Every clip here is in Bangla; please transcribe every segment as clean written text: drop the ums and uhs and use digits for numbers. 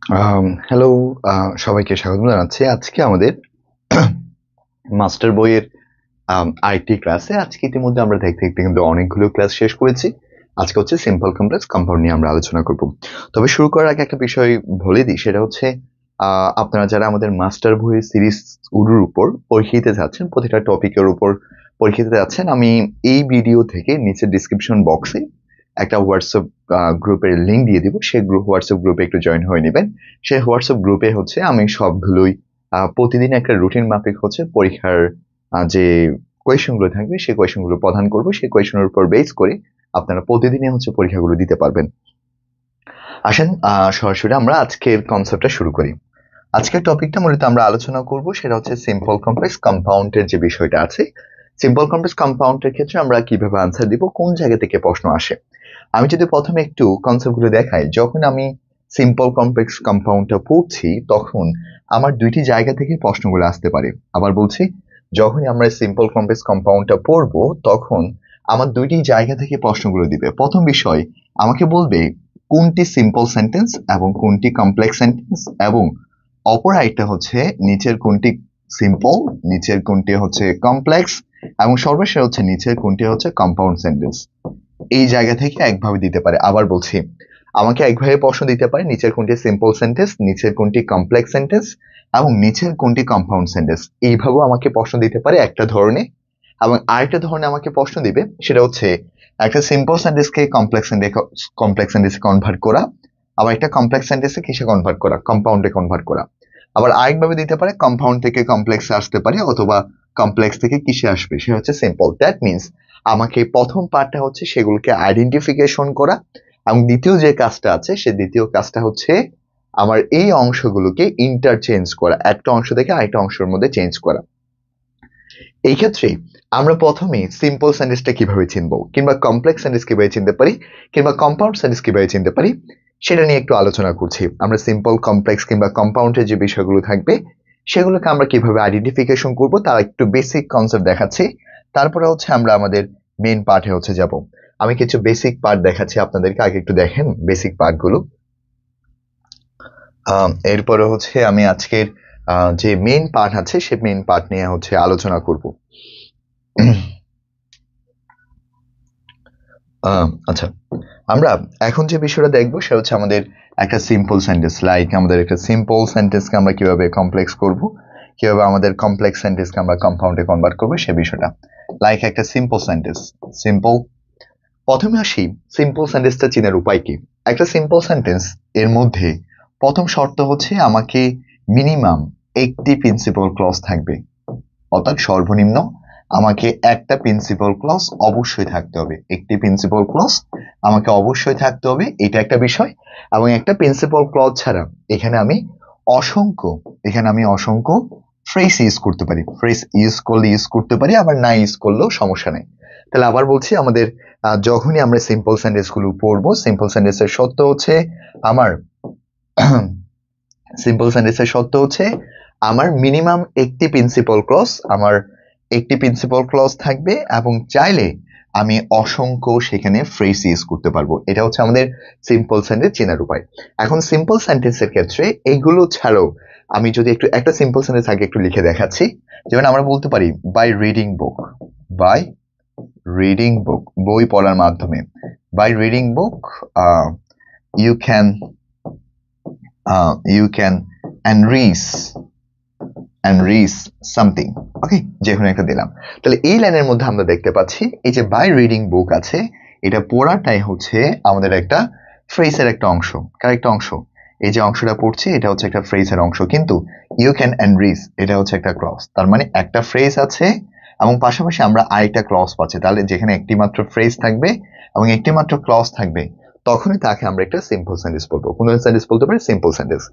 হ্যালো, সবাইকে স্বাগত জানাচ্ছি। আজকে আমাদের মাস্টার বইয়ের আরেকটি ক্লাসে। আজকে ইতিমধ্যে আমরা দেখতে দেখতে কিন্তু অনেকগুলো ক্লাস শেষ করেছি। আজকে হচ্ছে সিম্পল কমপ্লেক্স কম্পাউন্ড নিয়ে আমরা আলোচনা করব। তবে শুরু করার আগে একটা বিষয় বলে দিই, সেটা হচ্ছে আপনারা যারা আমাদের মাস্টার বইয়ের সিরিজ শুরুর উপর পরীক্ষা দিতে যাচ্ছেন, প্রতিটা টপিকের উপর পরীক্ষা দিতে যাচ্ছেন, আমি এই ভিডিও থেকে নিচে ডিসক্রিপশন বক্সে একটা হোয়াটসঅ্যাপ গ্রুপের লিঙ্ক দিয়ে দিব। সেই হোয়াটসঅ্যাপ গ্রুপে একটু জয়েন হয়ে নেবেন। সেই হোয়াটসঅ্যাপ গ্রুপে হচ্ছে আমি সবগুলোই প্রতিদিন একটা রুটিন মাফিক হচ্ছে পরীক্ষার যে কোয়েশনগুলো থাকবে সেই কোয়েশনগুলো প্রদান করব। সেই কোয়েশনের উপর বেস করে আপনারা প্রতিদিনই হচ্ছে পরীক্ষাগুলো দিতে পারবেন। আসেন সরাসরি আমরা আজকের কনসেপ্টটা শুরু করি। আজকের টপিকটা মূলত আমরা আলোচনা করব সেটা হচ্ছে সিম্পল কমপ্লেক্স কম্পাউন্ডের যে বিষয়টা আছে। সিম্পল কমপ্লেক্স কম্পাউন্ডের ক্ষেত্রে আমরা কিভাবে আনসার দিব, কোন জায়গা থেকে প্রশ্ন আসে। আমি যদি প্রথমে একটু কনসেপ্টগুলো দেখাই, যখন আমি সিম্পল কমপ্লেক্স কম্পাউন্ডটা পড়ছি তখন আমার দুইটি জায়গা থেকে প্রশ্নগুলো আসতে পারে। আবার বলছি, যখনই আমরা সিম্পল কমপ্লেক্স কম্পাউন্ডটা পড়বো তখন আমার দুইটি জায়গা থেকে প্রশ্নগুলো দিবে। প্রথম বিষয় আমাকে বলবে কোনটি সিম্পল সেন্টেন্স এবং কোনটি কমপ্লেক্স সেন্টেন্স, এবং অপর আরেকটা হচ্ছে নিচের কোনটি সিম্পল, নিচের কোনটি হচ্ছে কমপ্লেক্স, এবং সর্বশেষ হচ্ছে নিচের কোনটি হচ্ছে কম্পাউন্ড সেন্টেন্স। এই জায়গা থেকে একভাবে দিতে পারে। আবার বলছি, আমাকে একভাবে প্রশ্ন দিতে পারে নিচের কোনটি সিম্পল সেন্টেন্স, নিচের কোনটি কমপ্লেক্স সেন্টেন্স, এবং নিচের কোনটি কম্পাউন্ড সেন্টেন্স। এইভাবেও আমাকে প্রশ্ন দিতে পারে একটা ধরনে। এবং আরেকটা ধরনে আমাকে প্রশ্ন দিবে সেটা হচ্ছে একটা সিম্পল সেন্টেন্সকে কমপ্লেক্স সেন্টেন্সে কনভার্ট করা, আবার একটা কমপ্লেক্স সেন্টেন্সে কিসে কনভার্ট করা, কম্পাউন্ডে কনভার্ট করা। আবার আরেকভাবে দিতে পারে কম্পাউন্ড থেকে কমপ্লেক্সে আসতে পারে, অথবা কমপ্লেক্স থেকে কিসে আসবে, সে হচ্ছে সিম্পল। দ্যাট মিনস আমাকে প্রথম পার্টটা হচ্ছে সেগুলোকে আইডেন্টিফিকেশন করা, এবং দ্বিতীয় যে কাজটা আছে সে দ্বিতীয় কাজটা হচ্ছে আমার এই অংশগুলোকে ইন্টারচেঞ্জ করা, একটা অংশ থেকে আরেকটা অংশের মধ্যে চেঞ্জ করা। এই ক্ষেত্রে আমরা প্রথমে সিম্পল সেন্টেন্সটা কিভাবে চিনবো, কিংবা কমপ্লেক্স সেন্টেন্স কিভাবে চিনতে পারি, কিংবা কম্পাউন্ড সেন্টেন্স কিভাবে চিনতে পারি, সেটা নিয়ে একটু আলোচনা করছি। আমরা সিম্পল, কমপ্লেক্স কিংবা কম্পাউন্ডের যে বিষয়গুলো থাকবে সেগুলোকে আমরা কিভাবে আইডেন্টিফিকেশন করব তার একটু বেসিক কনসেপ্ট দেখাচ্ছি। তারপরে হচ্ছে আমরা আমাদের মেইন পার্টে হচ্ছে যাব। আমি কিছু বেসিক পার্ট দেখাচ্ছি আপনাদেরকে, আগে একটু দেখেন বেসিক পার্টগুলো। এরপরে হচ্ছে আমি আজকের যে মেইন পার্ট আছে সে মেইন পার্ট নিয়ে হচ্ছে আলোচনা করব। আচ্ছা, আমরা এখন যে বিষয়টা দেখবো সেটা হচ্ছে আমাদের একটা সিম্পল সেন্টেন্স। লাইক আমাদের একটা সিম্পল সেন্টেন্সকে আমরা কিভাবে কমপ্লেক্স করব, কিভাবে আমাদের কমপ্লেক্স সেন্টেন্সকে আমরা কম্পাউন্ডে কনভার্ট করবো সে বিষয়টা। লাইক একটা সিম্পল সেন্টেন্স, সিম্পল। প্রথমে আসি সিম্পল সেন্টেন্সটা চেনার উপায় কি। একটা সিম্পল সেন্টেন্স এর মধ্যে প্রথম শর্ত হচ্ছে আমাকে মিনিমাম একটি প্রিন্সিপাল ক্লজ থাকবে, অর্থাৎ সর্বনিম্ন আমাকে একটা প্রিন্সিপাল ক্লজ অবশ্যই থাকতে হবে। একটি প্রিন্সিপাল ক্লজ আমাকে অবশ্যই থাকতে হবে, এটা একটা বিষয়। এবং একটা প্রিন্সিপাল ক্লজ ছাড়া এখানে আমি অসংখ্য ফ্রেজ ইউজ করতে পারি। ফ্রেজ ইউজ করলে ইউজ করতে পারি, আবার না ইউজ করলেও সমস্যা নেই। তাহলে আবার বলছি, আমাদের যখনই আমরা সিম্পল সেন্টেন্স গুলো পড়বো, সিম্পল সেন্টেন্সের শর্ত হচ্ছে আমার সিম্পল সেন্টেন্সের শর্ত হচ্ছে আমার মিনিমাম একটি প্রিন্সিপাল ক্লজ থাকবে, এবং চাইলে আমি অসংখ্য সেখানে ফ্রেজ ইউজ করতে পারবো। এটা হচ্ছে আমাদের সিম্পল সেন্টেন্স চেনার উপায়। এখন সিম্পল সেন্টেন্সের ক্ষেত্রে এইগুলো ছাড়াও আমি যদি একটা সিম্পল সেন্টেন্স আগে একটু লিখে দেখাচ্ছি। যেমন আমরা বলতে পারি বাই রিডিং বুক, বই পড়ার মাধ্যমে। By reading book you can enrich something, okay, যে কোনো একটা দিলাম। তাহলে এই লাইনের মধ্যে আমরা দেখতে পাচ্ছি এই যে বাই রিডিং বুক আছে, এটা পড়াটাই হচ্ছে আমাদের একটা ফ্রেজের একটা অংশ। কার একটা অংশ? এই যে অংশটা পড়ছি এটা হচ্ছে একটা ফ্রেজের অংশ, কিন্তু ইউ ক্যান enrich এটা হচ্ছে একটা ক্লজ। তার মানে একটা ফ্রেজ আছে এবং পাশাপাশি আমরা আরেকটা ক্লজ পাচ্ছি। তাহলে যেখানে একটি মাত্র ফ্রেজ থাকবে এবং একটি মাত্র ক্লজ থাকবে তখনই তাকে আমরা একটা সিম্পল সেন্টেন্স বলবো। কোন সেন্টেন্স বলতে পারি? Simple sentence.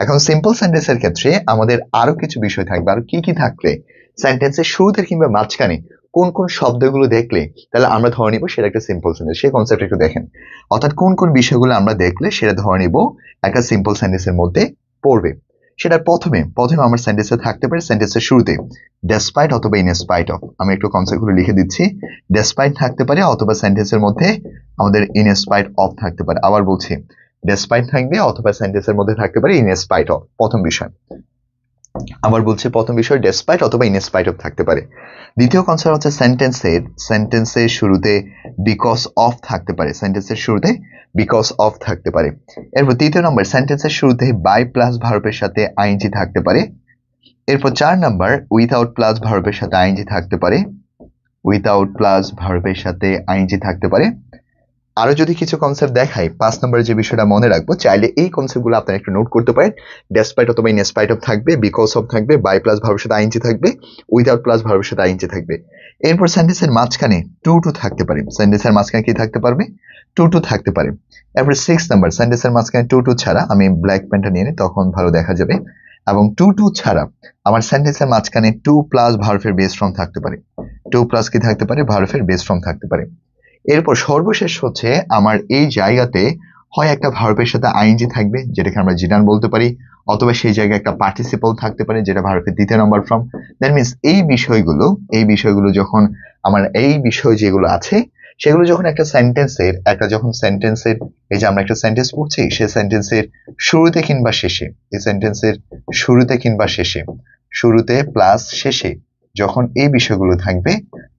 এখন সিম্পল সেন্টেন্সের ক্ষেত্রে আমাদের আরো কিছু বিষয় থাকবে। আর কি কি থাকলে সেন্টেন্সের শুরুতে কিংবা মাঝখানে কোন কোন শব্দগুলো দেখলে তাহলে আমরা ধরে নিব সেটা একটা সিম্পল সেন্টেন্স, সেই কনসেপ্ট একটু দেখেন। অর্থাৎ কোন কোন বিষয়গুলো আমরা দেখলে সেটা ধরে নিব একটা সিম্পল সেন্টেন্সের মধ্যে পড়বে। সেটা প্রথমে আমার সেন্টেন্সে থাকতে পারে সেন্টেন্সের শুরুতে ডেসপাইট অথবা ইন স্পাইট অফ। আমি একটু কনসেপ্টগুলো লিখে দিচ্ছি। ডেসপাইট থাকতে পারে, অথবা সেন্টেন্সের মধ্যে আমাদের ইন স্পাইট অফ থাকতে পারে। আবার বলছি, ডেসপাইট থাকবে অথবা সেন্টেন্সের মধ্যে থাকতে পারে ইন স্পাইট অফ। প্রথম বিষয়, আবার বলছি প্রথম বিষয় ডেসপাইট অথবা ইন স্পাইট অফ থাকতে পারে। দ্বিতীয় কনসেপ্ট হচ্ছে সেন্টেন্সের শুরুতে বিকজ অফ থাকতে পারে, সেন্টেন্সের শুরুতে বিকজ অফ থাকতে পারে। এরপর তৃতীয় নম্বর, সেন্টেন্সের শুরুতে বাই প্লাস ভার্বের সাথে আইএনজি থাকতে পারে। এরপর 4 নাম্বার, উইথাউট প্লাস ভার্বের সাথে আইএনজি থাকতে পারে, উইথাউট প্লাস ভার্বের সাথে আইএনজি থাকতে পারে। আরো যদি কিছু কনসেপ্ট দেখাই, 5 নম্বরে যে বিষয়টা মনে রাখবো, চাইলে এই কনসেপ্টগুলো আপনারা একটু নোট করতে পারেন। ডেসপাইট অথবা ইন স্পাইট অফ থাকবে, বিকজ অফ থাকবে, বাই প্লাস ভার্বের সাথে আইএনজি থাকবে, উইথাউট প্লাস ভার্বের সাথে আইএনজি থাকবে। এরপর সেন্টেন্সের মাঝখানে টু থাকতে পারে, সেন্টেন্সের মাঝখানে কি থাকতে পারবে, টু থাকতে পারে। এরপর 6 নাম্বার, সেন্টেন্সের মাঝখানে টু ছাড়া, আমি ব্ল্যাক পেনটা নিয়ে নিই তখন ভালো দেখা যাবে, এবং টু ছাড়া আমার সেন্টেন্সের মাঝখানে টু প্লাস ভার্বের বেস ফর্ম থাকতে পারে, টু প্লাস কি থাকতে পারে, ভার্বের বেস ফর্ম থাকতে পারে। এরপর সর্বশেষ হচ্ছে আমার এই জায়গাতে হয় একটা ভার্বের সাথে আইএনজি থাকবে, যেটাকে আমরা জিডান বলতে পারি, অথবা সেই জায়গায় একটা পার্টিসিপল থাকতে পারে, যেটা ভার্বের দ্বিতীয় নম্বর ফর্ম। দ্যাট মিনস এই বিষয়গুলো যখন আমার এই বিষয় যেগুলো আছে সেগুলো যখন একটা সেন্টেন্সের এই যে আমরা একটা সেন্টেন্স পড়ছি, সেই সেন্টেন্সের শুরুতে কিংবা শেষে, এই সেন্টেন্সের শুরুতে কিংবা শেষে, শুরুতে প্লাস শেষে যখন এই বিষয়গুলো থাকবে,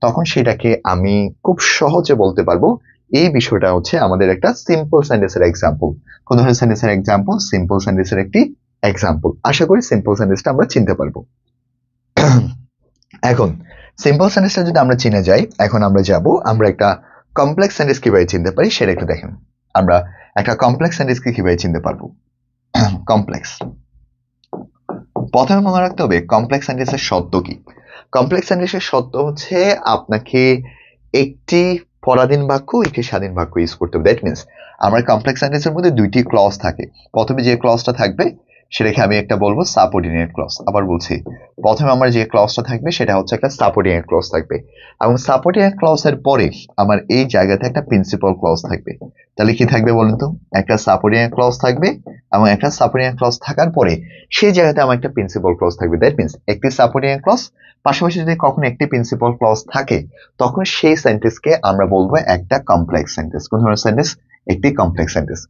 তখন সেটাকে আমি খুব সহজে বলতে পারবো এই বিষয়টা হচ্ছে আমাদের একটা সিম্পল সেন্টেন্সের এক্সাম্পল। কোন ধরনের সেন্টেন্সের এক্সাম্পল, সিম্পল সেন্টেন্সের একটি এক্সাম্পল। আশা করি সিম্পল সেন্টেন্সটা আমরা চিনতে পারবো। এখন সিম্পল সেন্টেন্সটা যদি আমরা চিনে যাই, এখন আমরা একটা কমপ্লেক্স সেন্টেন্স কিভাবে চিনতে পারি সেটা একটু দেখেন। আমরা একটা কমপ্লেক্স সেন্টেন্সকে কিভাবে চিনতে পারবো। কমপ্লেক্স, প্রথমে মনে রাখতে হবে কমপ্লেক্স সেন্টেন্সের শর্ত কি। কমপ্লেক্স সেন্টেন্সের শর্ত হচ্ছে আপনাকে একটি পরাধীন বাক্য, একটি স্বাধীন বাক্য ইউজ করতে হবে। দ্যাট মিনস আমার কমপ্লেক্স সেন্টেন্সের মধ্যে দুইটি ক্লজ থাকে। প্রথমে যে ক্লজটা থাকবে সেটাকে আমি একটা বলবো সাবঅর্ডিনেট ক্লজ। আবার বলছি, প্রথমে আমার যে ক্লজটা থাকবে সেটা হচ্ছে একটা সাবঅর্ডিনেট ক্লজ থাকবে, এবং সাবঅর্ডিনেট ক্লজের পরে আমার এই জায়গাতে একটা প্রিন্সিপাল ক্লজ থাকবে। তাহলে কি থাকবে বলুন তো, একটা সাবঅর্ডিনেট ক্লজ থাকবে এবং একটা সাবঅর্ডিনেট ক্লজ থাকার পরে সেই জায়গাতে আমার একটা প্রিন্সিপাল ক্লজ থাকবে। দ্যাট মিনস একটি সাবঅর্ডিনেট ক্লজ পাশাপাশি যদি কখনো একটি প্রিন্সিপাল ক্লজ থাকে, তখন সেই সেন্টেন্সকে আমরা বলবো একটা কমপ্লেক্স সেন্টেন্স। কোন ধরনের সেন্টেন্স, একটি কমপ্লেক্স সেন্টেন্স।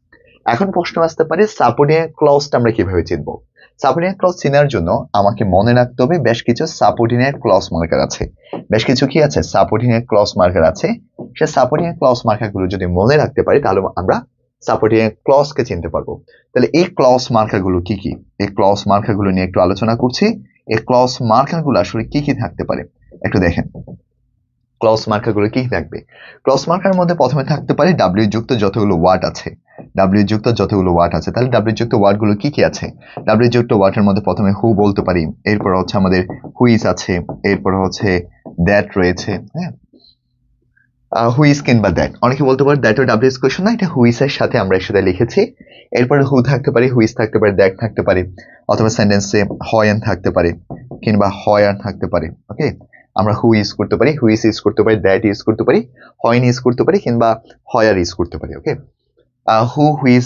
এখন প্রশ্ন আসতে পারে সাবঅর্ডিনেট ক্লজটা আমরা কিভাবে চিনবো। সাবঅর্ডিনেট ক্লজ চেনার জন্য আমাকে মনে রাখতে হবে বেশ কিছু সাবঅর্ডিনেট ক্লজ মার্কার আছে। বেশ কিছু কি আছে, সাবঅর্ডিনেট ক্লজ মার্কার আছে। সে সাবঅর্ডিনেট ক্লজ মার্কার গুলো যদি মনে রাখতে পারি, তাহলে আমরা সাবঅর্ডিনেট ক্লজকে চিনতে পারবো। তাহলে এই ক্লজ মার্কার গুলো কি কি, এই ক্লজ মার্কার গুলো নিয়ে একটু আলোচনা করছি। এই ক্লজ মার্কার গুলো আসলে কি কি থাকতে পারে একটু দেখেন। ক্লজ মার্কার গুলো কি থাকবে, ক্লজ মার্কার মধ্যে প্রথমে থাকতে পারে ডাব্লিউ যুক্ত যতগুলো ওয়ার্ড আছে, ডাব্লিউ যুক্ত যতগুলো ওয়ার্ড আছে। তাহলে ডাব্লিউ যুক্ত ওয়ার্ড গুলো কি কি আছে, ডাব্লিউ যুক্ত ওয়ার্ডের মধ্যে প্রথমে হু বলতে পারি, এরপর হচ্ছে আমাদের হুইজ আছে, এরপর হচ্ছে দ্যাট রয়েছে। হ্যাঁ, হুইজ কিংবা দ্যাট, অনেকে বলতে পারে দ্যাট ও ডাব্লিউ কোয়েশ্চন না, এটা হুইজ এর সাথে আমরা একসাথে লিখেছি। এরপরে হু থাকতে পারে, হুইজ থাকতে পারে, দ্যাট থাকতে পারে, অথবা সেন্টেন্সে হয়ন থাকতে পারে কিংবা হয়ার থাকতে পারে। ওকে, আমরা হু ইউজ করতে পারি, হুইজ ইউজ করতে পারি, দ্যাট ইউজ করতে পারি, হয়ন ইউজ করতে পারি কিংবা হয়ার ইউজ করতে পারি। ওকে, হু, হুইজ,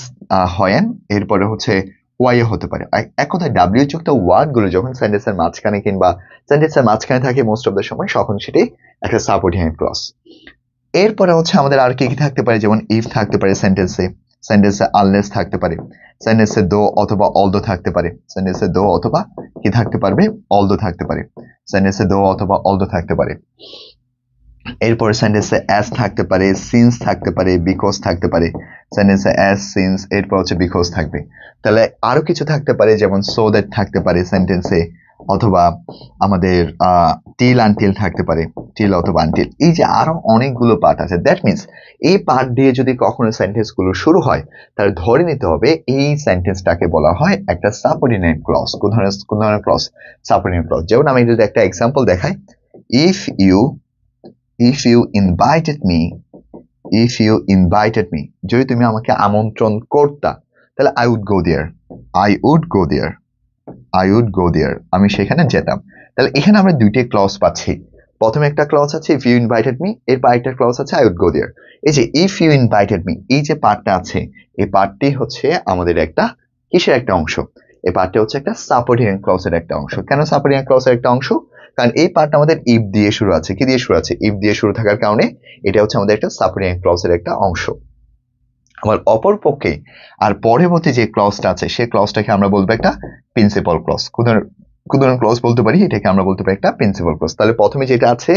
হয়ান, এরপরে হচ্ছে ওয়াইও হতে পারে। এক কথায় ডাব্লিউ যুক্ত ওয়ার্ড গুলো যখন সেন্টেন্সের মাঝখানে কিংবা সেন্টেন্সের মাঝখানে থাকে মোস্ট অফ দ্য সময়, তখন সেটি একটা সাবঅর্ডিনেট ক্লজ। এরপরে হচ্ছে আমাদের আর কি কি থাকতে পারে, যেমন ইফ থাকতে পারে সেন্টেন্সে, সেন্টেন্সে আনলেস থাকতে পারে, সেন্টেন্সে দো অথবা অলদো থাকতে পারে, সেন্টেন্সে দো অথবা কি থাকতে পারবে, অলদো থাকতে পারে, সেন্টেন্সে দো অথবা অলদো থাকতে পারে। এরপর সেন্টেন্সে অ্যাজ থাকতে পারে, সিন্স থাকতে পারে, বিকজ থাকতে পারে, সেন্টেন্সে অ্যাজ, সিন্স, এরপর হচ্ছে বিকজ থাকবে। তাহলে আরো কিছু থাকতে পারে, যেমন সো দ্যাট থাকতে পারে সেন্টেন্সে, অথবা আমাদের টিল আনটিল থাকতে পারে, টিল অথবা আনটিল। এই যে আরো অনেকগুলো পার্ট আছে। দ্যাট মিনস এই পার্ট দিয়ে যদি কখনো সেন্টেন্স গুলো শুরু হয়, তাহলে ধরে নিতে হবে এই সেন্টেন্সটাকে বলা হয় একটা সাবঅর্ডিনেট ক্লজ। কোন ধরনের ক্লজ, সাবঅর্ডিনেট ক্লজ। যেমন আমি যদি একটা এক্সাম্পল দেখাই, ইফ ইউ ইনভাইটেড মি, যদি তুমি আমাকে আমন্ত্রণ করতা, তাহলে I would go there, আমি সেখানে যেতাম। তাহলে এখানে আমরা দুইটা ক্লজ পাচ্ছি। প্রথমে একটা ক্লজ আছে ইফ ইউ ইনভাইটেড মি, এরপর একটা ক্লজ আছে I would go there। এই যে ইফ ইউ ইনভাইটেড মি, এই যে পার্টটা আছে, এই পার্টটি হচ্ছে আমাদের একটা কিসের একটা অংশ, এই পার্টটা হচ্ছে একটা সাবঅর্ডিনেট ক্লজের একটা অংশ। কেন সাবঅর্ডিনেট ক্লজের একটা অংশ, কারণ এই পার্টটা আমাদের ইফ দিয়ে শুরু আছে। কি দিয়ে শুরু আছে, ইফ দিয়ে শুরু থাকার কারণে এটা হচ্ছে আমাদের একটা সাবঅর্ডিনেট ক্লজের একটা অংশ। আবার অপর পক্ষে আর পরবর্তী যে ক্লজটা আছে সেই ক্লজটাকে আমরা বলবো একটা প্রিন্সিপাল ক্লজ। কোন ধরনের ক্লজ বলতে পারি, এটাকে আমরা বলতে পারি একটা প্রিন্সিপাল ক্লজ। তাহলে প্রথমে যেটা আছে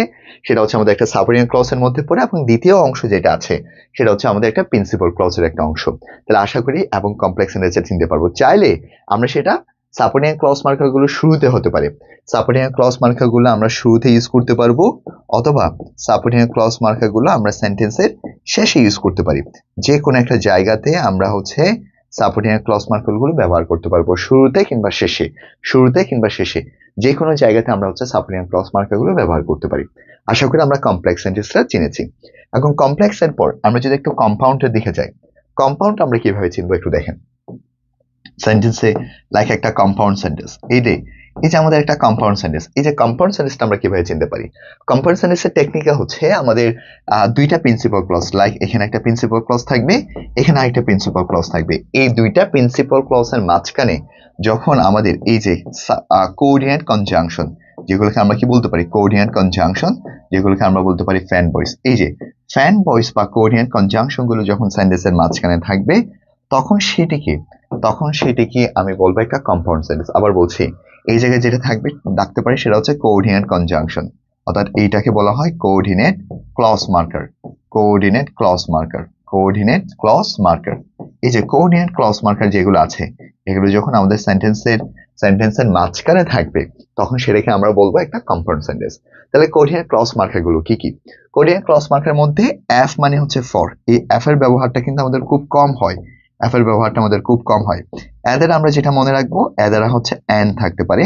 সেটা হচ্ছে আমাদের একটা সাবঅর্ডিনেট ক্লজের মধ্যে পড়ে, এবং দ্বিতীয় অংশ যেটা আছে সেটা হচ্ছে আমাদের একটা প্রিন্সিপাল ক্লজের একটা অংশ। তাহলে আশা করি এবং কমপ্লেক্স সেন্টেন্সে চিনতে পারবো। চাইলে আমরা সেটা সাবঅর্ডিনেট ক্লজ মার্কার গুলো শুরুতে হতে পারে, সাবঅর্ডিনেট ক্লজ মার্কার গুলো আমরা শুরুতে ইউজ করতে পারবো, অথবা সাবঅর্ডিনেট ক্লজ মার্কার গুলো আমরা সেন্টেন্সের শেষে ইউজ করতে পারি। যে কোনো একটা জায়গাতে আমরা হচ্ছে সাবঅর্ডিনেট ক্লজ মার্কার গুলো ব্যবহার করতে পারবো, শুরুতে কিংবা শেষে, শুরুতে কিংবা শেষে যে কোনো জায়গাতে আমরা হচ্ছে সাবঅর্ডিনেট ক্লজ মার্কার গুলো ব্যবহার করতে পারি। আশা করি আমরা কমপ্লেক্স সেন্টেন্সটা চিনেছি। এখন কমপ্লেক্স এর পর আমরা যদি একটু কম্পাউন্ডের দিকে যাই, কম্পাউন্ড আমরা কিভাবে চিনবো একটু দেখেন। সেন্টেন্সে লাইক একটা কম্পাউন্ড সেন্টেন্স, এই যে আমাদের একটা কম্পাউন্ড সেন্টেন্স, এই যে কম্পাউন্ড সেন্টেন্সটা আমরা কিভাবে চিনতে পারি? কম্পাউন্ড সেন্টেন্সের টেকনিকটা হচ্ছে আমাদের দুইটা প্রিন্সিপাল ক্লজ, লাইক এখানে একটা প্রিন্সিপাল ক্লজ থাকবে, এখানে আরেকটা প্রিন্সিপাল ক্লজ থাকবে। এই দুইটা প্রিন্সিপাল ক্লজের মাঝখানে যখন আমাদের এই যে কোঅর্ডিনেট কনজাংশন, যেগুলোকে আমরা কি বলতে পারি কোঅর্ডিনেট কনজাংশন, যেগুলোকে আমরা বলতে পারি ফ্যান ভয়েস, এই যে ফ্যান ভয়েস বা কোঅর্ডিনেট কনজাংশন গুলো যখন সেন্টেন্সের মাঝখানে থাকবে তখন সেটিকে আমি বলবো একটা কম্পাউন্ড সেন্টেন্স। আবার বলছি, এই জায়গায় যেটা থাকবে ডাকতে পারি সেটা হচ্ছে কোঅর্ডিনেট কনজাংশন, অর্থাৎ এইটাকে বলা হয় coordinate clause marker, coordinate clause marker, coordinate clause marker. এই যে কোঅর্ডিনেট ক্লজ মার্কার যেগুলো আছে এগুলো যখন আমাদের সেন্টেন্সের মাঝখানে থাকবে তখন সেটাকে আমরা বলবো একটা কম্পাউন্ড সেন্টেন্স। তাহলে কোঅর্ডিনেট ক্লজ মার্কার গুলো কি কি? কোঅর্ডিনেট ক্লজ মার্কার মধ্যে এফ মানে হচ্ছে ফর, এই এফ এর ব্যবহারটা কিন্তু আমাদের খুব কম হয়, এফ এর ব্যবহারটা আমাদের খুব কম হয়। এদের আমরা যেটা মনে রাখবো, এদের হচ্ছে এন্ড থাকতে পারে।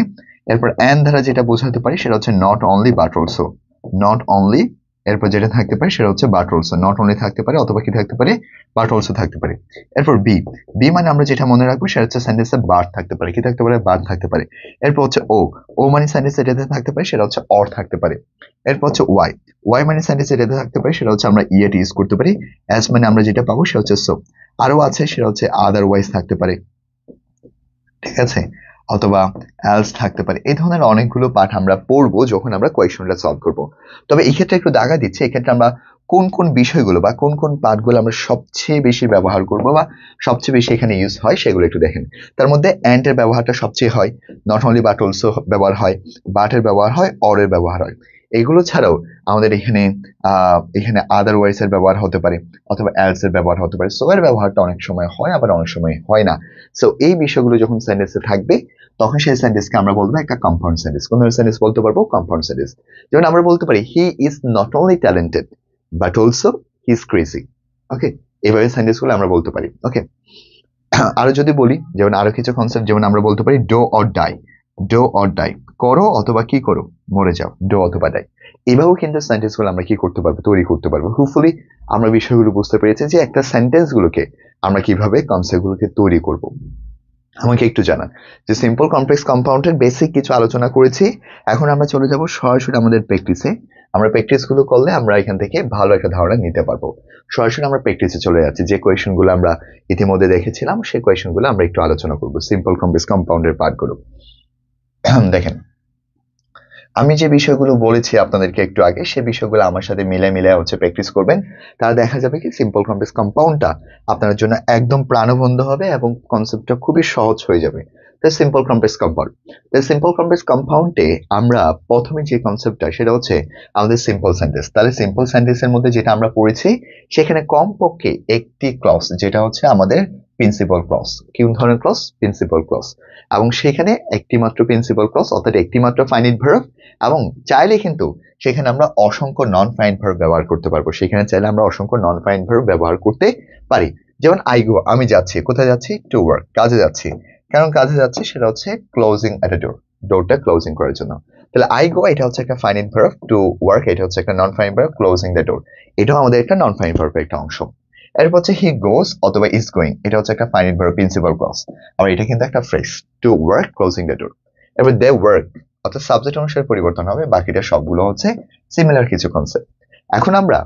এরপর এন্ড দ্বারা যেটা বোঝাতে পারি সেটা হচ্ছে not only but also, not only. এরপর যেটা থাকতে পারে সেটা হচ্ছে বাট অলসো, নট অনলি থাকতে পারে অথবা কি থাকতে পারে বাট অলসো থাকতে পারে। এরপর বি, বি মানে আমরা যেটা মনে রাখবো সেটা হচ্ছে সেন্টেন্সে বাট থাকতে পারে, কি থাকতে পারে বাট থাকতে পারে। এরপর হচ্ছে ও, ও মানে সেন্টেন্সে যেটা থাকতে পারে সেটা হচ্ছে অর থাকতে পারে। এরপর হচ্ছে ওয়াই, ওয়াই মানে সেন্টেন্সে যেটা থাকতে পারে সেটা হচ্ছে আমরা ইয়েট ইউজ করতে পারি। অ্যাজ মানে আমরা যেটা পাবো সেটা হচ্ছে সো। আরো আছে সেটা হচ্ছে আদারওয়াইজ থাকতে পারে, ঠিক আছে, অথবা এলস থাকতে পারে। এই ধরনের অনেকগুলো পাঠ আমরা পড়বো যখন আমরা কোয়েশনটা সলভ করব। তবে এই ক্ষেত্রে একটু দাগা দিচ্ছে, এক্ষেত্রে আমরা কোন কোন বিষয়গুলো বা কোন কোন পাঠগুলো আমরা সবচেয়ে বেশি ব্যবহার করব বা সবচেয়ে বেশি এখানে ইউজ হয় সেগুলো একটু দেখেন। তার মধ্যে এন্ড এর ব্যবহারটা সবচেয়ে হয়, নট অনলি বাট অলসো ব্যবহার হয়, বাট এর ব্যবহার হয়, অর এর ব্যবহার হয়। এগুলো ছাড়াও আমাদের এখানে আদারওয়াইজ এর ব্যবহার হতে পারে অথবা এলস এর ব্যবহার হতে পারে, সো এর ব্যবহারটা অনেক সময় হয় আবার অনেক সময় হয় না। সো এই বিষয়গুলো যখন সেন্টেন্সে থাকবে তখন সেই সেন্টেন্সকে আমরা বলবো একটা কম্পাউন্ড সেন্টেন্স। কোন ধরনের সেন্টেন্স বলতে পারবো? Compound sentence. যেমন আমরা বলতে পারি he is not only talented but also he is crazy. Okay, এইভাবে সেন্টেন্স গুলো আমরা বলতে পারি। ওকে, আরো যদি বলি, যেমন আরো কিছু কনসেপ্ট, যেমন আমরা বলতে পারি do or die, do or die, করো অথবা কি করো, মরে যাও, ডো অথবা ডাই। এভাবেও কিন্তু সেন্টেন্স গুলো আমরা কি করতে পারবো, তৈরি করতে পারবো। হোপফুলি আমরা বিষয়গুলো বুঝতে পেরেছি যে একটা সেন্টেন্স গুলোকে আমরা কিভাবে কনসেপ্ট গুলোকে তৈরি করব। আমাকে একটু জানান যে সিম্পল কমপ্লেক্স কম্পাউন্ডের বেসিক কিছু আলোচনা করেছি, এখন আমরা চলে যাব সরাসরি আমাদের প্র্যাকটিসে। আমরা প্র্যাকটিস গুলো করলে আমরা এখান থেকে ভালো একটা ধারণা নিতে পারবো। সরাসরি আমরা প্র্যাকটিসে চলে যাচ্ছি। যে কোয়েশন গুলো আমরা ইতিমধ্যে দেখেছিলাম সেই কোয়েশন গুলো আমরা একটু আলোচনা করবো, সিম্পল কমপ্লেক্স কম্পাউন্ডের পার্টগুলো। দেখেন, আমি যে বিষয়গুলো বলেছি আপনাদেরকে একটু আগে, সেই বিষয়গুলো আমার সাথে মিলে হচ্ছে প্র্যাকটিস করবেন, তাহলে দেখা যাবে কি সিম্পল কমপ্লেক্স কম্পাউন্ডটা আপনার জন্য একদম প্রাণবন্ত হবে এবং কনসেপ্টটা খুবই সহজ হয়ে যাবে। Simple complex compound, simple complex কম্পাউন্ডে আমরা প্রথমে যে কনসেপ্টটা সেটা হচ্ছে আমাদের সিম্পল সেন্টেন্স। তাহলে সিম্পল সেন্টেন্সের মধ্যে যেটা আমরা পড়েছি সেখানে কমপক্ষে একটি ক্লজ, যেটা হচ্ছে আমাদের প্রিন্সিপাল ক্লজ। কি ধরনের ক্লজ? Principal clause. এবং সেখানে একটি মাত্র প্রিন্সিপাল ক্লজ অর্থাৎ একটি মাত্র ফাইনাইট ভার্ব, এবং চাইলে কিন্তু সেখানে আমরা অসংখ্য নন ফাইনাইট ভার্ব ব্যবহার করতে পারবো। সেখানে চাইলে আমরা অসংখ্য নন ফাইনাইট ভার্ব ব্যবহার করতে পারি। যেমন আই গো, আমি যাচ্ছি। কোথায় যাচ্ছি? টু ওয়ার্ক, কাজে যাচ্ছি। কারণ কাজে যাচ্ছি সেটা হচ্ছে ক্লোজিং এট এ ডোর, ডোরটা ক্লোজিং করার জন্য। তাহলে আই গো এটা হচ্ছে একটা ফাইনাইট ভার্ব, টু ওয়ার্ক এটা হচ্ছে একটা non finite verb, closing the door এটাও আমাদের একটা নন ফাইনাইট ভার্বের একটা অংশ। এরপর হচ্ছে হি গোস অথবা ইজ গোয়িং, এটা হচ্ছে একটা ফাইনাইট ভার্ব, প্রিন্সিপাল ক্লজ। আর এটা কিন্তু একটা phrase, to work closing the door. এবার দে ওয়ার্ক, অর্থাৎ সাবজেক্ট অনুসারে পরিবর্তন হবে, বাকিটা সবগুলো হচ্ছে সিমিলার কিছু কনসেপ্ট। এখন আমরা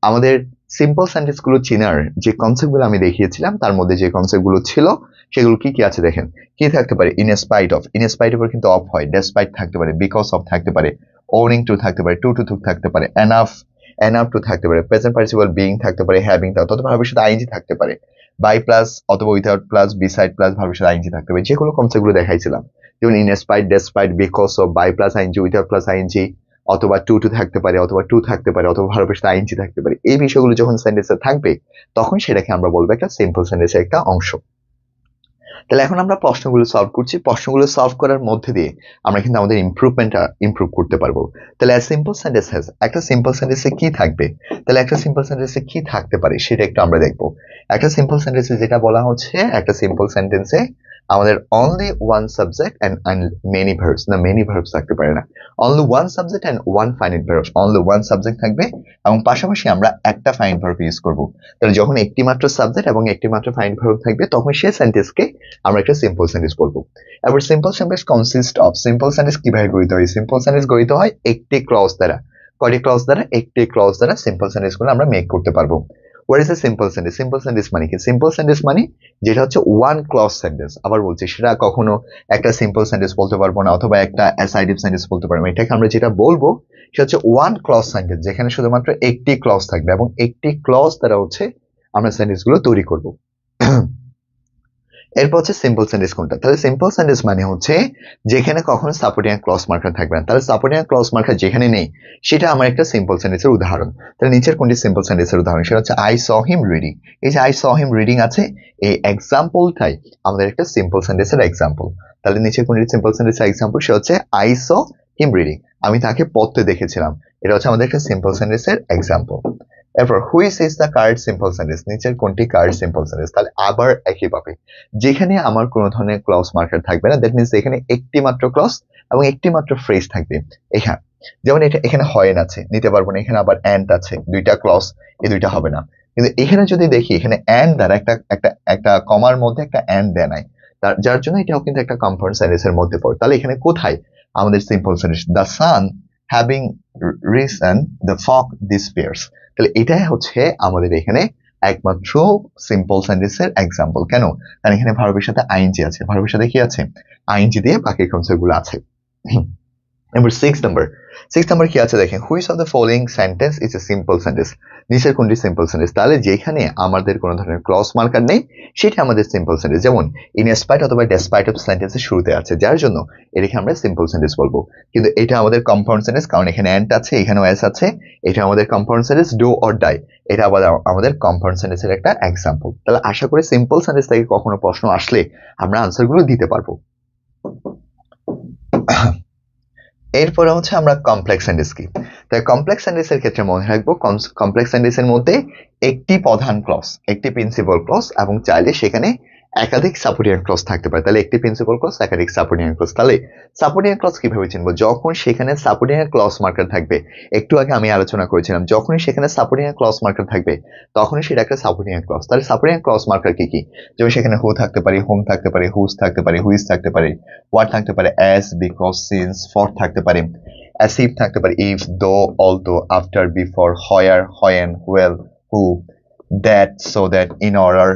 আমাদের সিম্পল সেন্টেন্স গুলো চেনার যে কনসেপ্ট গুলো আমি দেখিয়েছিলাম তার মধ্যে যে কনসেপ্ট গুলো ছিল সেগুলো কি কি আছে দেখেন। কি থাকতে পারে? In spite of, in spite of কিন্তু অফ হয়, ডেসপাইট থাকতে পারে, বিকজ অফ থাকতে পারে, ওনিং টু থাকতে পারে, টু থাকতে পারে, এনাফ এন আপ টু থাকতে পারে, প্রেজেন্ট পার্টিসিপল বিং থাকতে পারে, হ্যাভিং অথবা ভার্বের সাথে আইএনজি থাকতে পারে, বাই প্লাস অথবা উইথাউট প্লাস, বিসাইড প্লাস ভার্বের সাথে আইএনজি থাকতে পারে, যেগুলো কনসেপ্টগুলো দেখাইছিলাম। যেমন in spite, despite, because of, by plus ING, without plus ING, অথবা টু থাকতে পারে, অথবা টু থাকতে পারে, অথবা ভার্বের সাথে আইএনজি থাকতে পারে। এই বিষয়গুলো যখন সেন্টেন্সে থাকবে তখন সেটাকে আমরা বলবো একটা সিম্পল সেন্টেন্সের একটা অংশ। তাহলে এখন আমরা প্রশ্নগুলো সলভ করছি। প্রশ্নগুলো সলভ করার মধ্যে দিয়ে আমরা কিন্তু আমাদের ইমপ্রুভমেন্টটা ইমপ্রুভ করতে পারবো। তাহলে সিম্পল সেন্টেন্স হ্যাজ, একটা সিম্পল সেন্টেন্সে কি থাকবে, তাহলে একটা সিম্পল সেন্টেন্সে কি থাকতে পারে সেটা একটু আমরা দেখবো। একটা সিম্পল সেন্টেন্সে যেটা বলা হচ্ছে, একটা সিম্পল সেন্টেন্সে আমাদের only one subject and many verbs, না মেনি ভার্বস থাকতে পারে না, only one subject and one finite verb, only one subject থাকবে এবং পাশাপাশি আমরা একটা ফাইনাইট ভার্ব ইউজ করব। তাহলে যখন একটি মাত্র সাবজেক্ট এবং একটি মাত্র ফাইনাইট ভার্ব থাকবে তখন সেই সেন্টেন্সকে আমরা একটা সিম্পল সেন্টেন্স বলবো। এবার simple sentence consist of, simple sentence কিভাবে গঠিত হয়? সিম্পল সেন্টেন্স গঠিত হয় একটি ক্লজ দ্বারা। কয়টি ক্লজ দ্বারা? একটি ক্লজ দ্বারা সিম্পল সেন্টেন্স গুলো আমরা মেক করতে পারবো। What is a simple sentence? Simple sentence মানে কি? সিম্পল সেন্টেন্স মানে যেটা হচ্ছে ওয়ান ক্লজ সেন্টেন্স। আবার বলছি, সেটা কখনো একটা সিম্পল সেন্টেন্স বলতে পারবো না অথবা একটা অ্যাসাইটিভ সেন্টেন্স বলতে পারবো। এটাকে আমরা যেটা বলবো সেটা হচ্ছে ওয়ান ক্লজ সেন্টেন্স, যেখানে শুধুমাত্র একটি ক্লজ থাকবে এবং একটি ক্লজ দ্বারা হচ্ছে আমরা সেন্টেন্স গুলো তৈরি করবো। এরপর হচ্ছে সিম্পল সেন্টেন্স কোনটা? তাহলে সিম্পল সেন্টেন্স মানে হচ্ছে যেখানে কখনো সাপোর্টিং ক্লজ মার্কার থাকবে না। তাহলে সাপোর্টিং ক্লজ মার্কার যেখানে নেই সেটা আমার একটা সিম্পল সেন্টেন্সের উদাহরণ। তাহলে নিচের কোনটি সিম্পল সেন্টেন্সের উদাহরণ? সেটা হচ্ছে আই স হিম রিডিং। এই যে আই স হিম রিডিং আছে, এই এক্সাম্পলটাই আমাদের একটা সিম্পল সেন্টেন্সের এক্সাম্পল। তাহলে নিচের কোনটি সিম্পল সেন্টেন্সের এক্সাম্পল? সেটা হচ্ছে আই স হিম রিডিং, আমি তাকে পড়তে দেখেছিলাম। এটা হচ্ছে আমাদের একটা সিম্পল সেন্টেন্সের এক্সাম্পল। এরপর which is the correct simple sentence? নিচের কোনটি কারেক্ট সিম্পল সেন্টেন্স? তাহলে আবার একইভাবে যেখানে আমার কোনো ধরনের ক্লজ মার্কার থাকবে না, দ্যাট মিনস এখানে একটি মাত্র ক্লজ এবং একটি মাত্র ফ্রেজ থাকবে। এখানে যেমন এখানে হয়েন আছে, নিতে পারবো না। এখানে আবার অ্যান্ড আছে, দুইটা ক্লজ, এই দুইটা হবে না। কিন্তু এখানে যদি দেখি, এখানে অ্যান্ড দ্বারা একটা কমার মধ্যে একটা অ্যান্ড দেয়া নাই, যার জন্য এটাও কিন্তু একটা কম্পাউন্ড সেন্টেন্সের মধ্যে পড়ে। তাহলে এখানে কোথায় আমাদের simple sentence? The sun having risen the fog disappears. তাহলে এটাই হচ্ছে আমাদের এখানে একমাত্র সিম্পল সেন্টেন্সের এক্সাম্পল। কেন? কারণ এখানে ভার্বের সাথে আইএনজি আছে, ভার্বের সাথে কি আছে? আইএনজি দিয়ে বাকি কনসেপ্ট গুলো আছে। এবার 6 নাম্বার কি আছে দেখেন, which of the following sentence is a simple sentence? নিচের কোনটি সিম্পল সেন্টেন্স? তাহলে যেখানে আমাদের কোনো ধরনের ক্লজ মার্কার নেই সেটা আমাদের সিম্পল সেন্টেন্স। যেমন ইন স্পাইট অথবা ডেসপাইট অফ সেন্টেন্সের শুরুতে আছে, যার জন্য এটাকে আমরা সিম্পল সেন্টেন্স বলবো। কিন্তু এটা আমাদের কম্পাউন্ড সেন্টেন্স, কারণ এখানে অ্যান্ড আছে, এখানেও এস আছে। এটা আমাদের compound sentence, do or die, এটা আবার আমাদের কম্পাউন্ড সেন্টেন্সের একটা এক্সাম্পল। তাহলে আশা করি সিম্পল সেন্টেন্স থেকে কখনো প্রশ্ন আসলে আমরা আনসার গুলো দিতে পারবো। এরপরে হচ্ছে আমরা কমপ্লেক্স সেন্টেন্স কি। তাই কমপ্লেক্স সেন্টেন্সের ক্ষেত্রে মনে রাখবো, কমপ্লেক্স সেন্টেন্সের মধ্যে একটি প্রধান ক্লজ, একটি প্রিন্সিপাল ক্লজ এবং চাইলে সেখানে একাধিক সাপোর্টিং ক্লজ থাকতে পারে। তাহলে একটি প্রিন্সিপাল ক্লজ, একাধিক সাপোর্টিং ক্লজ। তাহলে সাপোর্টিং ক্লজ কিভাবে চিনবো? যখন সেখানে সাপোর্টিং ক্লজ মার্কার থাকবে, একটু আগে আমি আলোচনা করেছিলাম, যখনই সেখানে সাপোর্টিং ক্লজ মার্কার থাকবে তখনই সেটা একটা সাপোর্টিং ক্লজ। তাহলে সাপোর্টিং ক্লজ মার্কার কি কি? যেমন সেখানে হু থাকতে পারে, হোম থাকতে পারে, হুজ থাকতে পারে, হুইজ থাকতে পারে, হোয়াট থাকতে পারে, অ্যাজ, বিকজ, সিন্স, ফর থাকতে পারে, as if থাকতে পারে, if, though, although, after, before, where, when, well, who, that, so that, in order,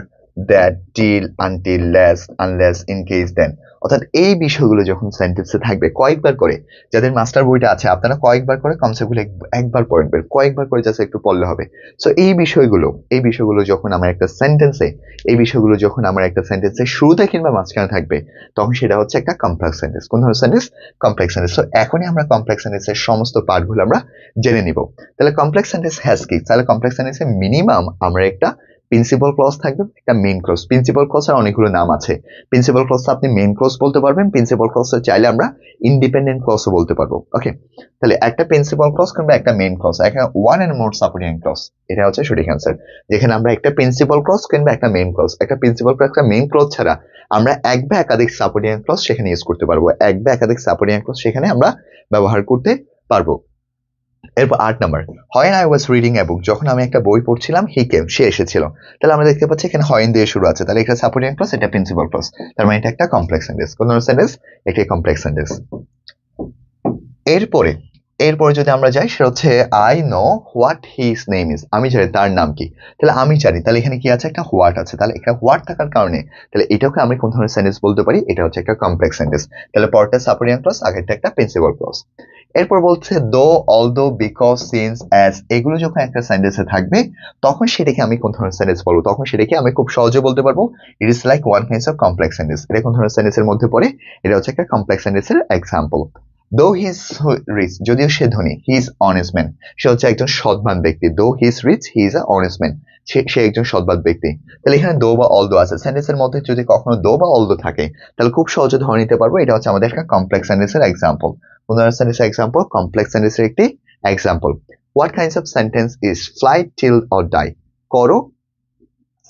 that, till, until, lest, unless, in case, then। অর্থাৎ এই বিষয়গুলো যখন সেন্টেন্সে থাকবে কয়েকবার করে, যাদের মাস্টার বইটা আছে আপনারা কয়েকবার করে কনসেপ্টগুলো একবার পড়বেন, কয়েকবার করে জাস্ট একটু পড়লে হবে। সো এই বিষয়গুলো যখন আমার একটা সেন্টেন্সে, এই বিষয়গুলো যখন আমার একটা সেন্টেন্সে শুরুতে কিংবা মাঝখানে থাকবে তখন সেটা হচ্ছে একটা কমপ্লেক্স সেন্টেন্স। কোন ধরনের সেন্টেন্স? Complex sentence. তো এখনই আমরা কমপ্লেক্স সেন্টেন্সের সমস্ত পার্টগুলো আমরা জেনে নিব। তাহলে কমপ্লেক্স সেন্টেন্স হ্যাজ কি? তাহলে কমপ্লেক্স সেন্টেন্সে মিনিমাম আমরা একটা প্রিন্সিপাল ক্লজ থাকবে, একটা মেইন ক্লজ। প্রিন্সিপাল ক্লজের অনেকগুলো নাম আছে। প্রিন্সিপাল ক্লজ আপনি মেইন ক্লজ বলতে পারবেন, প্রিন্সিপাল ক্লজ চাইলে আমরা ইন্ডিপেন্ডেন্ট ক্লজও বলতে পারবো। ওকে, তাহলে একটা প্রিন্সিপাল ক্লজ কিংবা একটা মেইন ক্লজ, একটা one and more supporting clause, এটা হচ্ছে সঠিক অ্যান্সার। যেখানে আমরা একটা প্রিন্সিপাল ক্লজ কিংবা একটা মেইন ক্লজ, একটা প্রিন্সিপাল ক্লজ একটা মেইন ক্লজ ছাড়া আমরা এক বা একাধিক সাপোর্টিং ক্লজ সেখানে ইউজ করতে পারবো, এক বা একাধিক সাপোর্টিং ক্লজ সেখানে আমরা ব্যবহার করতে পারবো। এরপর 8 number, when I was reading a book, যখন আমি একটা বই পড়ছিলাম, he came, সে এসেছিল। তাহলে আমরা দেখতে পাচ্ছি এখানে when দিয়ে শুরু আছে, তাহলে এটা সাপোর্টিং ক্লজ, এটা প্রিন্সিপাল ক্লজ, তার মানে এটা একটা কমপ্লেক্স সেন্টেন্স। কোন ধরনের সেন্টেন্স? একটি কমপ্লেক্স সেন্টেন্স। এরপরে এরপরে যদি আমরা যাই সেটা হচ্ছে I know what his name is, আমি জানি তার নাম কি। তাহলে আমি জানি, তাহলে এখানে কি আছে, একটা হোয়াট আছে। তাহলে একটা হোয়াট থাকার কারণে তাহলে এটাকে আমি কোন ধরনের সেন্টেন্স বলতে পারি, এটা হচ্ছে একটা কমপ্লেক্স সেন্টেন্স। তাহলে পরটা সাপোর্টিং ক্লজ, আগেরটা একটা প্রিন্সিপাল ক্লজ। এরপর বলছে দো, অলদো, বিকজ, সিন্স, অ্যাজ, এগুলো যখন একটা সেন্টেন্সে থাকবে তখন সেটাকে আমি কোন ধরনের সেন্টেন্স বলবো, তখন সেটাকে আমি খুব সহজে বলতে পারবো it is like one kinds of complex sentence. এটা কোন ধরনের সেন্টেন্সের মধ্যে পড়ে, এটা হচ্ছে একটা কমপ্লেক্স সেন্টেন্সের এক্সাম্পল। দো হিজ রিচ, যদিও সে ধনী, হি ইজ অনেস্ট ম্যান, সে হচ্ছে একজন সৎবান ব্যক্তি। Though he is rich, he is a honest man, সে একজন সৎবান ব্যক্তি। তাহলে এখানে দো বা অলদো আছে, সেন্টেন্সের মধ্যে যদি কখনো দো বা অলদো থাকে তাহলে খুব সহজে ধরে নিতে পারবো এটা হচ্ছে আমাদের একটা কমপ্লেক্স সেন্টেন্সের এক্সাম্পল। কোন ধরনের সেন্টেন্সের এক্সাম্পল, কমপ্লেক্স সেন্টেন্সের একটি example. What kinds of sentence is flight till or die, করো,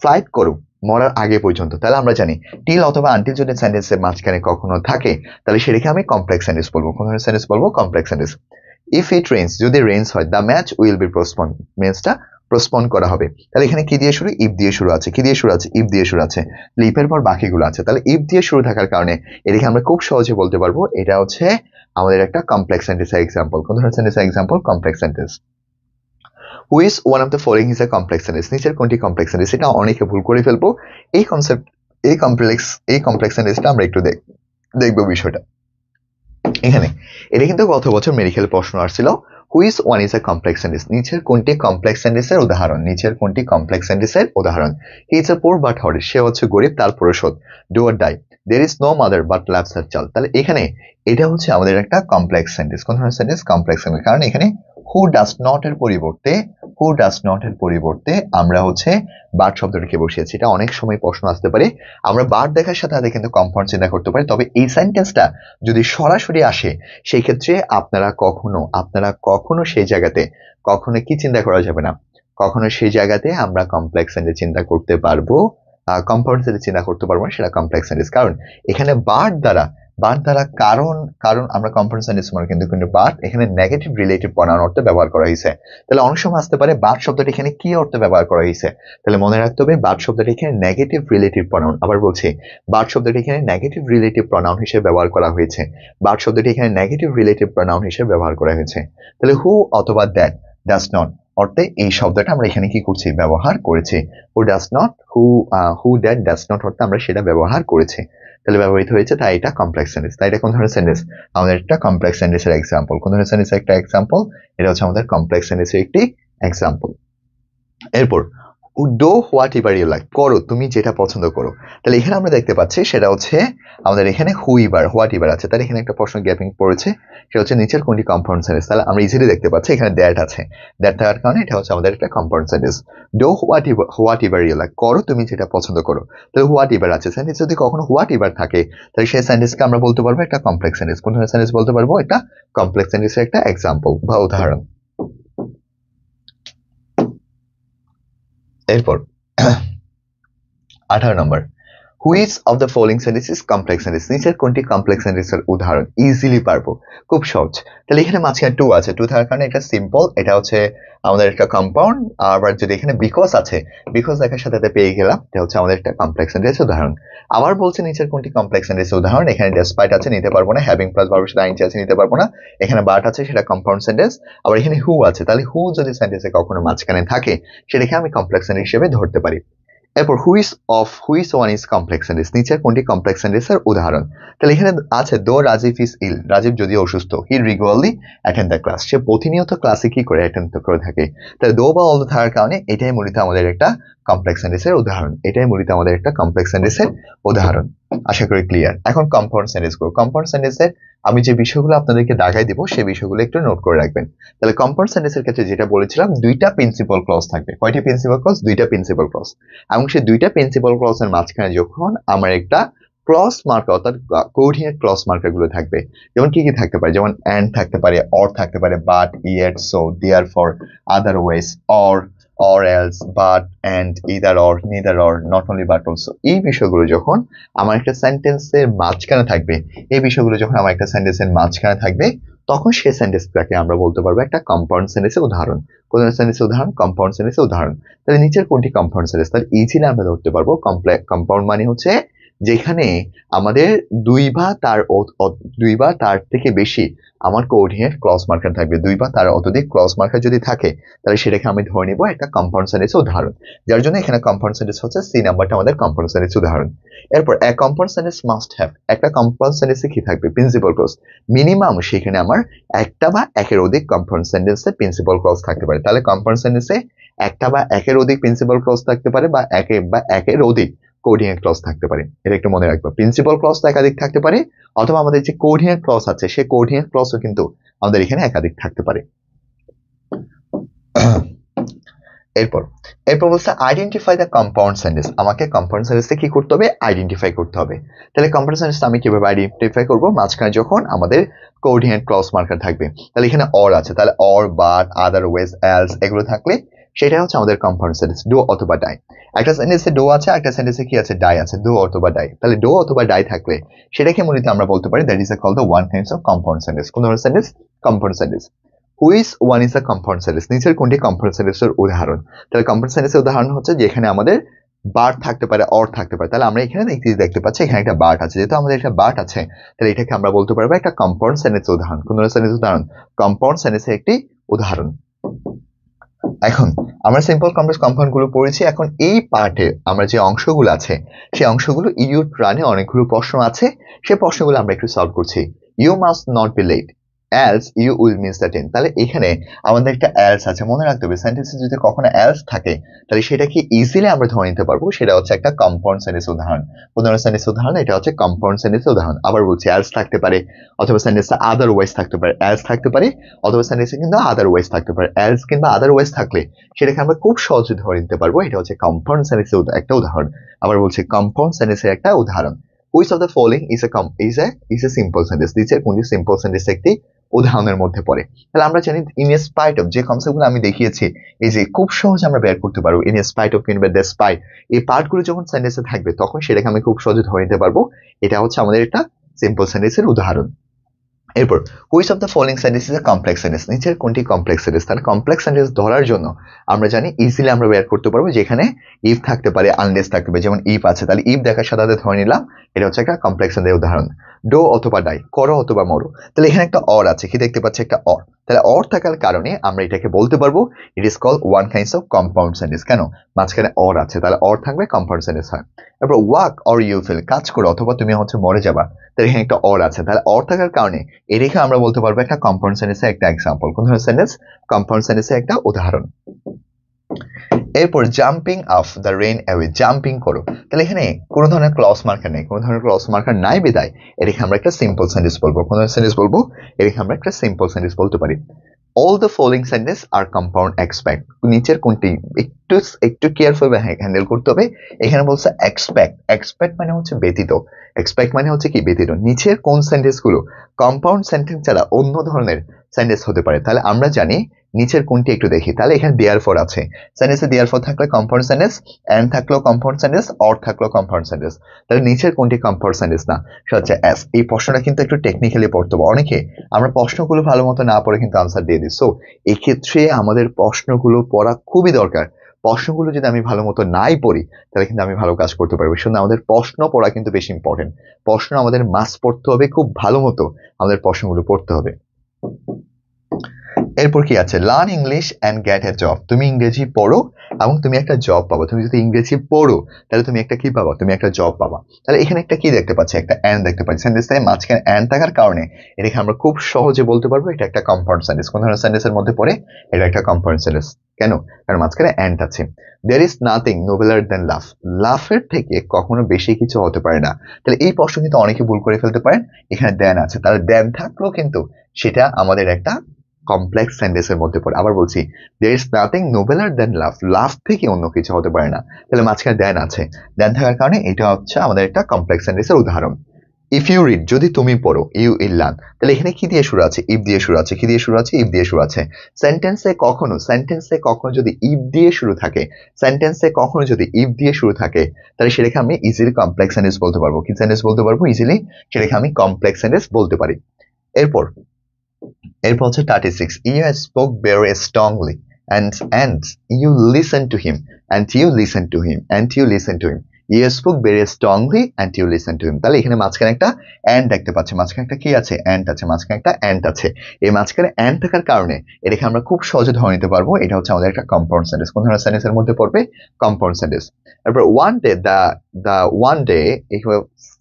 ফ্লাইট করো, মরার আগে পর্যন্ত। তাহলে আমরা জানি টিল অথবা আনটিল যদি সেন্টেন্সের মাঝখানে কখনো থাকে তাহলে সেটাকে আমি কমপ্লেক্স সেন্টেন্স বলবো। কোন ধরনের সেন্টেন্স বলবো, complex sentence. If it rains, যদি রেইনস হয়, the match will be postpone, ম্যাচটা পোস্টপোন করা হবে। তাহলে এখানে কি দিয়ে শুরু, ইফ দিয়ে শুরু আছে, কি দিয়ে শুরু আছে, ইফ দিয়ে শুরু আছে। ইফের পর বাকিগুলো আছে, তাহলে ইফ দিয়ে শুরু থাকার কারণে এটাকে আমরা খুব সহজে বলতে পারবো এটা হচ্ছে আমাদের একটা কমপ্লেক্স সেন্টেন্সের এক্সাম্পল। কোন ধরনের সেন্টেন্সের example, complex sentence. Which one of the following is A complex sentence, নিচের কোনটি কমপ্লেক্স সেন্টেন্স, এটা অনেকে ভুল করে ফেলবো। এই কনসেপ্ট, এই কমপ্লেক্স সেন্টেন্সটা আমরা একটু দেখবো বিষয়টা। এখানে এটা কিন্তু গত বছর মেডিকেল প্রশ্ন আসছিল, which one is a complex sentence, নিচের কোনটি কমপ্লেক্স সেন্টেন্সের উদাহরণ, নিচের কোনটি কমপ্লেক্স সেন্টেন্সের উদাহরণ। He is a poor but হরিশ, সে হচ্ছে গরিব তার পরিশোধ। Do or die, there is no mother but loves her child. তাহলে এখানে এটা হচ্ছে আমাদের একটা কমপ্লেক্স সেন্টেন্স। কোন ধরনের সেন্টেন্স, কমপ্লেক্স সেন্টেন্স। কারণ এখানে হু ডাজ নট এর পরিবর্তে আমরা হচ্ছে বাট শব্দটাকে বসিয়েছি। এটা অনেক সময় প্রশ্ন আসতে পারে, আমরা বাট দেখার সাথে সাথে কিন্তু কম্পাউন্ড চিন্তা করতে পারি, তবে এই সেন্টেন্সটা যদি সরাসরি আসে সেই ক্ষেত্রে আপনারা কখনো সেই জায়গাতে কখনো কি চিন্তা করা যাবে না, কখনো সেই জায়গাতে আমরা কমপ্লেক্স সেন্টেন্স চিন্তা করতে পারবো, কম্পাউন্ড সেন্টেন্স চিন্তা করতে পারবো না, সেটা কমপ্লেক্স সেন্টেন্স। কারণ এখানে বাট দ্বারা কারণ আমরা কম্পাউন্ড সেন্টেন্স মনে কিন্তু বাট এখানে নেগেটিভ রিলেটিভ প্রনাউন অর্থে ব্যবহার করা হয়েছে। তাহলে অনেক সময় আসতে পারে বাট শব্দটি এখানে কি অর্থে ব্যবহার করা হয়েছে, তাহলে মনে রাখতে হবে বাট শব্দটি এখানে নেগেটিভ রিলেটিভ প্রনাউন। আবার বলছি, বাট শব্দটি এখানে নেগেটিভ রিলেটিভ প্রনাউন হিসেবে ব্যবহার করা হয়েছে। বাট শব্দটি এখানে নেগেটিভ রিলেটিভ প্রনাউন হিসেবে ব্যবহার করা হয়েছে। তাহলে হু অথবা দ্যাট, ডাজ নট অর্থে এই শব্দটা আমরা এখানে কি করছি, ব্যবহার করেছি। Who does not, who that does not অর্থে আমরা সেটা ব্যবহার করেছি, তাহলে ব্যবহৃত হয়েছে, তাই এটা কমপ্লেক্স সেন্টেন্স। তাই এটা কোন ধরনের সেন্টেন্স, আমাদের একটা কমপ্লেক্স সেন্টেন্সের এক্সাম্পল। কোন ধরনের সেন্টেন্সের একটা এক্সাম্পল, এটা হচ্ছে আমাদের কমপ্লেক্স সেন্টেন্সের একটি এক্সাম্পল। এরপর do whatever you like, করো তুমি যেটা পছন্দ করো। তাহলে এখানে আমরা দেখতে পাচ্ছি সেটা হচ্ছে আমাদের এখানে হোয়াট এভার আছে, তাহলে এখানে একটা প্রশ্ন গ্যাপিং পড়েছে, সেটা হচ্ছে নিচের কোনটি কম্পাউন্ড সেন্টেন্স। তাহলে আমরা ইজিলি দেখতে পাচ্ছি এখানে দ্যাট আছে, দ্যাট থাকার কারণে এটা হচ্ছে আমাদের একটা compound sentence. Do whatever you like, করো তুমি যেটা পছন্দ করো। তাহলে হোয়াট এভার আছে, সেন্টেন্স যদি কখনো হোয়াট এভার থাকে তাহলে সেই সেন্টেন্সকে আমরা বলতে পারবো একটা কমপ্লেক্স সেন্টেন্স। কোন ধরনের সেন্টেন্স বলতে পারবো, একটা কমপ্লেক্স সেন্টেন্সের একটা এক্সাম্পল বা উদাহরণ। এরপর 18 নম্বর, which of the following sentence is complex sentence, নিচের কোনটি কমপ্লেক্স সেন্টেন্সের উদাহরণ। ইজিলি পারবো, খুব সহজ। তাহলে এখানে মাঝখানে টু আছে, টু থাকার কারণে এটা সিম্পল, এটা হচ্ছে আমাদের একটা কম্পাউন্ড। আবার যদি এখানে বিকজ আছে, বিকজ দেখার সাথে সাথে পেয়ে গেলাম, এটা হচ্ছে আমাদের একটা কমপ্লেক্স সেন্টেন্সের উদাহরণ। আবার বলছে নিচের কোনটি কমপ্লেক্স সেন্টেন্সের উদাহরণ, এখানে ডেসপাইট আছে, নিতে পারবো না। হ্যাভিং প্লাস ভার্বের সাথে আইএনজি আছে, নিতে পারবো না। এখানে বাট আছে, সেটা কম্পাউন্ড সেন্টেন্স। আবার এখানে হু আছে, তাহলে হু যদি সেন্টেন্সে কখনো মাঝখানে থাকে সেটাকে আমি কমপ্লেক্স সেন্টেন্স হিসেবে ধরতে পারি। এরপর which one is complex sentence, নিচের কোনটি কমপ্লেক্স সেন্টেন্সের উদাহরণ। তাহলে এখানে আছে দো রাজীব ইজ ইল, রাজীব যদি অসুস্থ, হি রেগুলারলি অ্যাটেন্ড দ্য ক্লাস, সে প্রতিনিয়ত ক্লাসে কি করে, অ্যাটেন্ড করে থাকে। তাহলে দো বা অল থাকার কারণে এটাই মূলত আমাদের একটা কমপ্লেক্স সেন্টেন্সের উদাহরণ, এটাই মূলত আমাদের একটা কমপ্লেক্স সেন্টেন্সের উদাহরণ। আশা করি ক্লিয়ার। এখন কম্পাউন্ড সেন্টেন্স গুলো, কম্পাউন্ড সেন্টেন্সের আমি যে বিষয়গুলো আপনাদেরকে দাগাই দিব সেই বিষয়গুলো একটু নোট করে রাখবেন। তাহলে কম্পাউন্ড সেন্টেন্সের ক্ষেত্রে যেটা বলেছিলাম, দুইটা প্রিন্সিপাল ক্লজ থাকবে। কয়টি প্রিন্সিপাল ক্লজ, দুইটা প্রিন্সিপাল ক্লজ। এবং সেই দুইটা প্রিন্সিপাল ক্লজের মাঝখানে যখন আমার একটা ক্রস মার্কার অর্থাৎ কোঅর্ডিনেট ক্রস মার্কার গুলো থাকবে, যেমন কি কি থাকতে পারে, যেমন এন্ড থাকতে পারে, অর থাকতে পারে, but, yet, so, therefore, otherwise, or else, but, and, either or, neither or, not only but also, এই বিষয়গুলো যখন আমার একটা সেন্টেন্সের মাঝখানে থাকবে, এই বিষয়গুলো যখন আমার একটা সেন্টেন্সের মাঝখানে থাকবে তখন সেই সেন্টেন্সটাকে আমরা বলতে পারবো একটা কম্পাউন্ড সেন্টেন্সের উদাহরণ। কোন সেন্টেন্সের উদাহরণ, কম্পাউন্ড সেন্টেন্সের উদাহরণ। তাহলে নিচের কোনটি কম্পাউন্ড সেন্টেন্স, তাহলে ইজিলি আমরা ধরতে পারবো কম্পাউন্ড মানে হচ্ছে যেখানে আমাদের দুই বা তার থেকে বেশি আমার কোঅর্ডিনেট ক্লজ মার্কার থাকবে। 2 বা তার অত্যধিক ক্লজ মার্কার যদি থাকে তাহলে সেটাকে আমি ধরে নিব একটা কম্পাউন্ড সেন্টেন্সের উদাহরণ, যার জন্য এখানে কম্পাউন্ড সেন্টেন্স হচ্ছে সি নাম্বারটা আমাদের কম্পাউন্ড সেন্টেন্সের উদাহরণ। এরপর এ কম্পাউন্ড সেন্টেন্স মাস্ট হ্যাভ, একটা কম্পাউন্ড সেন্টেন্সে কি থাকবে? Principal clause. মিনিমাম সেখানে আমার একটা বা একের অধিক কম্পাউন্ড সেন্টেন্সে প্রিন্সিপাল ক্লজ থাকতে পারে। তাহলে কম্পাউন্ড সেন্টেন্সে একটা বা একের অধিক প্রিন্সিপাল ক্লজ থাকতে পারে বা একের অধিক কোঅর্ডিনেট ক্লজ থাকতে পারে। এটা একটু মনে রাখবো, প্রিন্সিপাল ক্লজ তো একাধিক থাকতে পারে, অথবা আমাদের যে কোঅর্ডিনেট ক্লজ আছে সেই কোঅর্ডিনেট ক্লজও কিন্তু আমাদের এখানে একাধিক থাকতে পারে। এরপর বলছে আইডেন্টিফাই দ্য কম্পাউন্ড সেন্টেন্স। আমাকে কম্পাউন্ড সেন্টেন্সে কি করতে হবে? আইডেন্টিফাই করতে হবে। তাহলে কম্পাউন্ড সেন্টেন্স আমি কিভাবে আইডেন্টিফাই করব? মাঝখানে যখন আমাদের কোঅর্ডিনেট ক্লজ মার্কার থাকবে, তাহলে এখানে অর আছে, তাহলে অর, বাট, আদারওয়াইজ, এলস এগুলো থাকলে সেটা হচ্ছে আমাদের কম্পাউন্ড সেন্টেন্স, ডু অথবা ডাই। একটা সেন্টেন্সে ডো আছে, একটা সেন্টেন্সে কি আছে? ডাই আছে, ডু অথবা ডাই। তাহলে ডো অথবা ডাই থাকলে সেটাকে মূলত আমরা বলতে পারি that is called the one kinds of compound sentence. কোন ধরনের sentence? Compound sentence. Which one is a compound sentence? নিচের কোনটি কম্পাউন্ড সেন্টেন্সের উদাহরণ? তাহলে কম্পাউন্ড সেন্টেন্সের উদাহরণ হচ্ছে যেখানে আমাদের বার্ড থাকতে পারে, অর থাকতে পারে। তাহলে আমরা এখানে দেখতে পাচ্ছি এখানে একটা বার্ড আছে, যেহেতু আমাদের একটা বার্ড আছে তাহলে এটাকে আমরা বলতে পারবো একটা কম্পাউন্ড সেন্টেন্সের উদাহরণ। কোন ধরনের সেন্টেন্সের উদাহরণ? কম্পাউন্ড সেন্টেন্সের একটি উদাহরণ। এখন আমরা সিম্পল কমপ্লেক্স কম্পাউন্ড গুলো পড়েছি। এখন এই পার্টে আমরা যে অংশগুলো আছে সেই অংশগুলো ইউ প্রাণে অনেকগুলো প্রশ্ন আছে, সেই প্রশ্নগুলো আমরা একটু সলভ করছি। You must not be late else you will miss the train। তাহলে এখানে আমাদের একটা else আছে, মনে রাখতে হবে সেন্টেন্সে যদি কখনো else থাকে তাহলে সেটাকে ইজিলি আমরা ধরে নিতে পারবো সেটা হচ্ছে একটা কম্পাউন্ড সেন্টেন্সের উদাহরণ। কোন ধরনের সেন্টেন্সের উদাহরণ? এটা হচ্ছে কম্পাউন্ড সেন্টেন্সের উদাহরণ। আবার বলছি else থাকতে পারে, অথবা সেন্টেন্সে আদারওয়াইজ থাকতে পারে, else থাকতে পারে, অথবা সেন্টেন্সে কিন্তু আদারওয়াইজ থাকতে পারে। else কিংবা আদারওয়াইজ থাকলে সেটাকে আমরা খুব সহজে ধরে নিতে পারবো এটা হচ্ছে কম্পাউন্ড সেন্টেন্সের একটা উদাহরণ। আবার বলছি কম্পাউন্ড সেন্টেন্সের একটা উদাহরণ। Which of the following is a simple sentence? নিচের কোনটি সিম্পল সেন্টেন্স একটি উদাহরণের মধ্যে পড়ে? তাহলে আমরা জানি ইন স্পাইট অফ, যে কনসেপ্টগুলো আমি দেখিয়েছি এই যে খুব সহজে আমরা বের করতে পারবো। ইন স্পাইট অফ কিংবা ডেসপাইট, এই পার্টগুলো যখন সেন্টেন্সে থাকবে তখন সেটাকে আমি খুব সহজে ধরে নিতে পারবো এটা হচ্ছে আমাদের একটা সিম্পল সেন্টেন্সের উদাহরণ। এরপর which of the following sentence is a complex sentence? নিচের কোনটি কমপ্লেক্স সেন্টেন্স? তাহলে কমপ্লেক্স সেন্টেন্স ধরার জন্য আমরা জানি ইজিলি আমরা বের করতে পারবো যেখানে ইফ থাকতে পারে, আনলেস থাকতে পারে। যেমন ইফ আছে, তাহলে ইফ দেখার সাথে ধরে নিলাম এটা হচ্ছে একটা কমপ্লেক্স সেন্টেন্সের উদাহরণ। ডো অথবা ডাই, করো অথবা মরো। তাহলে এখানে একটা অর আছে, কি দেখতে পাচ্ছি? একটা অর। তাহলে অর থাকার কারণে আমরা এটাকে বলতে পারবো it is called one kinds of compound sentence. কেন? মাঝখানে অর আছে, তাহলে অর থাকবে কম্পাউন্ড সেন্টেন্স হয়। তারপর ওয়াক অর ইউ ফিল, কাজ করো অথবা তুমি হচ্ছে মরে যাবা। তাহলে এখানে একটা অর আছে, তাহলে অর থাকার কারণে এই রেখে আমরা বলতে পারবো একটা কম্পাউন্ড সেন্টেন্সের একটা এক্সাম্পল। কোন ধরনের সেন্টেন্স? কম্পাউন্ড সেন্টেন্সের একটা উদাহরণ। এরপর jumping of the rain away, jumping করো। তাহলে এখানে কোন ধরনের ক্লজ মার্কার নেই, কোন ধরনের ক্লজ মার্কার নাই বিদায় এটাকে আমরা একটা সিম্পল সেন্টেন্স বলবো। কোন ধরনের সেন্টেন্স বলবো? এটাকে আমরা একটা সিম্পল সেন্টেন্স বলতে পারি। All the following sentence are compound expect, নিচের কোনটি একটু কেয়ারফুল হ্যান্ডেল করতে হবে। এখানে বলছে এক্সপেক্ট, এক্সপেক্ট মানে হচ্ছে ব্যতীত, এক্সপেক্ট মানে হচ্ছে কি? ব্যতীত। নিচের কোন সেন্টেন্স গুলো কম্পাউন্ড সেন্টেন্স ছাড়া অন্য ধরনের সেন্টেন্স হতে পারে? তাহলে আমরা জানি নিচের কোনটি একটু দেখি। তাহলে এখানে দেয়ারফর আছে, সেন্টেন্সে দেয়ারফর থাকলে কম্পাউন্ড সেন্টেন্স, এন্ড থাকলেও কম্পাউন্ড সেন্টেন্স, অর থাকলেও কম্পাউন্ড সেন্টেন্স। তাহলে নিচের কোনটি কম্পাউন্ড সেন্টেন্স না? সেটা হচ্ছে এস। এই প্রশ্নটা কিন্তু একটু টেকনিক্যালি পড়তে হবে, অনেকে আমরা প্রশ্নগুলো ভালো মতো না পড়ে কিন্তু আনসার দিয়ে দিই। সো এক্ষেত্রে আমাদের প্রশ্নগুলো পড়া খুবই দরকার। প্রশ্নগুলো যদি আমি ভালো মতো নাই পড়ি তাহলে কিন্তু আমি ভালো কাজ করতে পারবো। শুনে আমাদের প্রশ্ন পড়া কিন্তু বেশি ইম্পর্টেন্ট। প্রশ্ন আমাদের মাস পড়তে হবে, খুব ভালো মতো আমাদের প্রশ্নগুলো পড়তে হবে। এরপর কি আছে? Learn English and get A job, তুমি ইংরেজি পড়ো এবং তুমি একটা জব পাবা। তুমি যদি ইংরেজি পড়ো তাহলে তুমি একটা কি পাবা? তুমি একটা জব পাবা। তাহলে এখানে একটা কি দেখতে পাচ্ছি? একটা অ্যান্ড দেখতে পাচ্ছি। সেন্টেন্সে মাঝখানে অ্যান্ড থাকার কারণে এটাকে আমরা খুব সহজে বলতে পারবো এটা একটা কম্পাউন্ড সেন্টেন্স। কোন ধরনের সেন্টেন্সের মধ্যে পড়ে? এটা একটা কম্পাউন্ড সেন্টেন্স। কেন? কারণ মাঝখানে অ্যান্ড আছে। দেয়ার ইজ নাথিং নোবেলার দেন লাভ, লাফের থেকে কখনো বেশি কিছু হতে পারে না। তাহলে এই প্রশ্ন কিন্তু অনেকে ভুল করে ফেলতে পারেন। এখানে দেন আছে, তাহলে দেন থাকলেও কিন্তু সেটা আমাদের একটা কমপ্লেক্স সেন্টেন্সের মধ্যে পড়ে। আবার বলছি there is nothing nobler than love, লাভ থেকে অন্য কিছু হতে পারে না। তাহলে মাঝখানে দেন আছে, দেন থাকার কারণে এটা হচ্ছে আমাদের একটা কমপ্লেক্স সেন্টেন্সের উদাহরণ। ইফ ইউ রিড, যদি তুমি পড়ো, ইউ উইল লার্ন। তাহলে এখানে কি দিয়ে শুরু আছে? ইফ দিয়ে শুরু আছে। কি দিয়ে শুরু আছে? ইফ দিয়ে শুরু আছে। সেন্টেন্সে কখনো যদি ইফ দিয়ে শুরু থাকে, সেন্টেন্সে কখনো যদি ইফ দিয়ে শুরু থাকে তাহলে সেটাকে আমি ইজিলি কমপ্লেক্স সেন্টেন্স বলতে পারবো। কি সেন্টেন্স বলতে পারবো? ইজিলি সেটাকে আমি কমপ্লেক্স সেন্টেন্স বলতে পারি। এরপর হচ্ছে 36, you spoke very strongly and you listen to him and you listen to him and you listen to him। You spoke very strongly and you listen to him. তাহলে এখানে মাঝখানে একটা অ্যান্ড দেখতে পাচ্ছি, মাঝখানে একটা কি আছে, অ্যান্ড আছে, মাঝখানে একটা অ্যান্ড আছে। এই মাঝখানে অ্যান্ড থাকার কারণে এটাকে আমরা খুব সহজে ধরে নিতে পারবো এটা হচ্ছে আমাদের একটা কম্পাউন্ড সেন্টেন্স। কোন ধরনের সেন্টেন্সের মধ্যে পড়বে? Compound sentence. তারপর one day, the one day, এই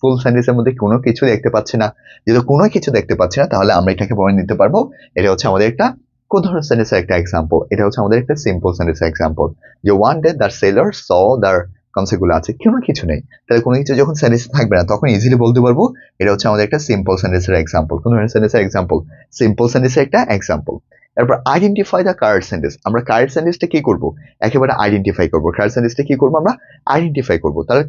ফুল সেন্টেন্সের মধ্যে কোনো কিছু দেখতে পাচ্ছি না। যেহেতু কোনো কিছু দেখতে পাচ্ছি না তাহলে আমরা এটাকে বলে নিতে পারবো এটা হচ্ছে আমাদের একটা কোন ধরনের সেন্টেন্সের একটা এক্সাম্পল? এটা হচ্ছে আমাদের একটা সিম্পল সেন্টেন্সের এক্সাম্পল। যে one day the sailor saw the কনসেপ্টগুলো আছে, কোনো কিছু নেই। তাহলে কোনো কিছু যখন সেন্টেন্স থাকবে না তখন ইজিলি বলতে পারবো এটা হচ্ছে আমাদের একটা সিম্পল সেন্টেন্সের এক্সাম্পল। কোন ধরনের সেন্টেন্সের এক্সাম্পল? সিম্পল সেন্টেন্সের একটা এক্সাম্পল। এরপর আইডেন্টিফাই দ্য কারেক্ট সেন্টেন্স। আমরা কারেক্ট সেন্টেন্সটা কি করব? একেবারে আইডেন্টিফাই করব। কারেক্ট সেন্টেন্সটা কি করব? আমরা আইডেন্টিফাই করব। তাহলে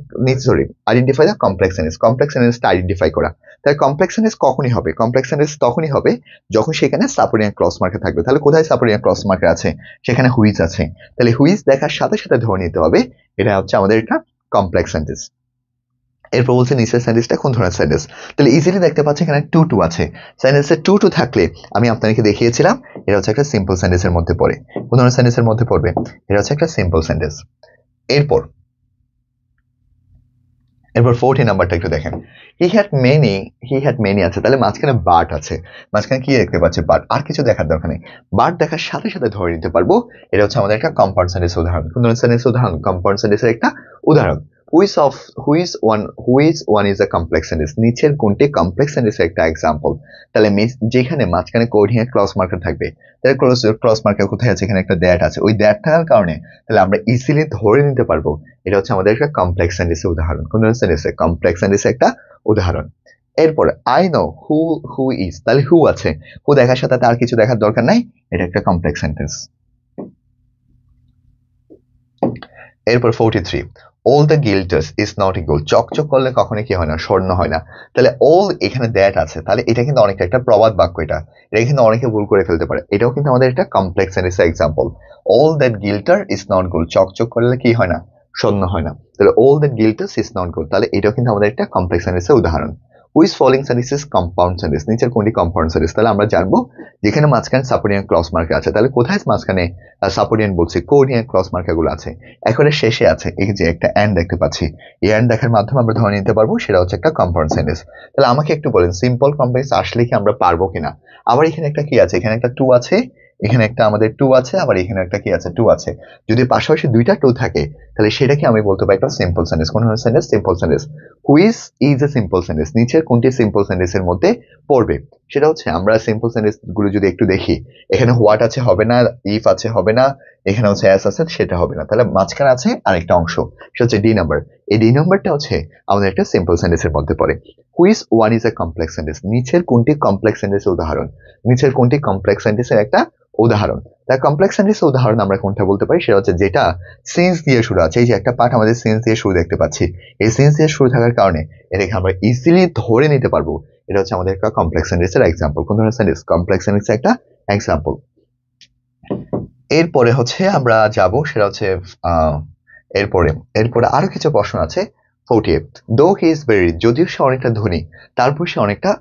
sorry, identify the complex sentence. Complex সেন্টেন্সটা আইডেন্টিফাই করা। তাহলে কমপ্লেক্স সেন্টেন্স কখনই হবে? কমপ্লেক্স সেন্টেন্স তখনই হবে যখন সেখানে সাপোর্টিং ক্লজ মার্কার থাকবে। তাহলে কোথায় সাপোর্টিং ক্লজ মার্কার আছে? সেখানে হুইচ আছে। তাহলে হুইচ দেখার সাথে সাথে ধরে নিতে হবে এটা হচ্ছে আমাদের একটা কমপ্লেক্স সেন্টেন্স। এরপর বলছে নিচের সেন্টেন্সটা কোন ধরনের সেন্টেন্স? তাহলে ইজিলি দেখতে পাচ্ছি এখানে টু টু আছে। সেন্টেন্সে টু টু থাকলে আমি আপনাদেরকে দেখিয়েছিলাম এটা হচ্ছে একটা সিম্পল সেন্টেন্সের মধ্যে পড়ে। কোন ধরনের সেন্টেন্সের মধ্যে পড়বে? এটা হচ্ছে একটা সিম্পল সেন্টেন্স। এরপর 40 নাম্বারটা একটু দেখেন। হি হ্যাড মেনি আছে, তাহলে মাঝখানে বাট আছে। মাঝখানে কি দেখতে পাচ্ছি? বাট। আর কিছু দেখার দরকার নেই। বাট দেখার সাথে সাথে ধরে নিতে পারবো এটা হচ্ছে আমাদের একটা কম্পাউন্ড সেন্টেন্সের উদাহরণ। কোন ধরনের সেন্টেন্সের উদাহরণ? কম্পাউন্ড সেন্টেন্সের একটা উদাহরণ। Which one is a complex sentence. নিচের কোনটি কমপ্লেক্স সেন্টেন্সের একটা এক্সাম্পল? তাহলে যেখানে মাঝখানে কোঅর্ডিনেট ক্লজ মার্কার থাকবে, তাহলে ক্লজ মার্কার কোথায় আছে? এখানে একটা দ্যাট আছে। ওই দ্যাট থাকার কারণে তাহলে আমরা ইজিলি ধরে নিতে পারবো এটা হচ্ছে আমাদের একটা কমপ্লেক্স সেন্টেন্সের উদাহরণ। কোন ধরনের সেন্টেন্সের? কমপ্লেক্স সেন্টেন্সের একটা উদাহরণ। এরপরে আই নো হু ইজ, তাহলে হু আছে। হু দেখার সাথে আর কিছু দেখার দরকার নাই, এটা একটা কমপ্লেক্স সেন্টেন্স। এরপর 43, all the glitters is not equal। চকচক করলে কখনো কি হয় না? স্বর্ণ হয় না। তাহলে all এখানে দ্যাট আছে, তাহলে এটা কিন্তু অনেকটা একটা প্রবাদ বাক্য। এটা কিন্তু অনেকে ভুল করে ফেলতে পারে। এটাও কিন্তু আমাদের একটা কমপ্লেক্স সেন্টেন্সের example. all that glitter is not gold। চকচক করলে কি হয় না? স্বর্ণ হয় না। তাহলে all that glitters is not gold, তাহলে এটাও কিন্তু আমাদের একটা কমপ্লেক্স সেন্টেন্সের উদাহরণ। Which following sentence is compound sentence. নিচের কোনটি কম্পাউন্ড সেন্টেন্স? তাহলে আমরা জানবো যেখানে মাঝখানে সাপোর্টিং ক্লজ মার্কার আছে। তাহলে কোথায় মাঝখানে সাপোর্টিং বলছি? কোঅর্ডিনেট ক্লজ মার্কার গুলো আছে। একেবারে শেষে আছে এই যে একটা অ্যান্ড দেখতে পাচ্ছি। এই অ্যান্ড দেখার মাধ্যমে আমরা ধরে নিতে পারবো সেটা হচ্ছে একটা কম্পাউন্ড সেন্টেন্স। তাহলে আমাকে একটু বলেন সিম্পল কমপ্লেক্স আসলে কি আমরা পারবো কিনা? আবার এখানে একটা কি আছে? এখানে একটা টু আছে, এখানে একটা আমাদের টু আছে, আবার এখানে একটা কি আছে? টু আছে। যদি পাশাপাশি দুইটা টু থাকে তাহলে সেটাকে আমি বলতে পারি একটা সিম্পল সেন্টেন্স। কোন ধরনের sentence? Simple sentence. Which is a simple sentence. নিচের কোনটি সিম্পল সেন্টেন্সের মধ্যে পড়বে? সেটা হচ্ছে আমরা সিম্পল সেন্টেন্স গুলো যদি একটু দেখি, এখানে হোয়াট আছে হবে না, ইফ আছে হবে না, এখানে হচ্ছে অ্যাস আছে সেটা হবে না। তাহলে মাঝখানে আছে আরেকটা অংশ, সেটা হচ্ছে ডি নাম্বার। এই ডি নাম্বারটা হচ্ছে আমাদের একটা সিম্পল সেন্টেন্সের মধ্যে পড়ে। Which one is a complex sentence. নিচের কোনটি কমপ্লেক্স সেন্টেন্সের উদাহরণ? নিচের কোনটি কমপ্লেক্স সেন্টেন্সের একটা উদাহরণ? তার কমপ্লেক্স সেন্টেন্সের উদাহরণ আমরা কোনটা বলতে পারি? সেটা হচ্ছে যেটা সিন্স দিয়ে শুরু আছে। এই যে একটা পার্ট আমাদের সিন্স দিয়ে শুরু দেখতে পাচ্ছি, এই সিন্স দিয়ে শুরু থাকার কারণে এটাকে আমরা ইজিলি ধরে নিতে পারবো এটা হচ্ছে আমাদের একটা কমপ্লেক্স সেন্টেন্সের এক্সাম্পল। কোন ধরনের সেন্টেন্স? কমপ্লেক্স সেন্টেন্সের একটা এক্সাম্পল। এরপরে হচ্ছে আমরা যাব সেটা হচ্ছে এরপরে আরো কিছু প্রশ্ন আছে। 48, দো হি ইজ ভেরি, যদিও সে অনেকটা ধনী তারপর সে অনেকটা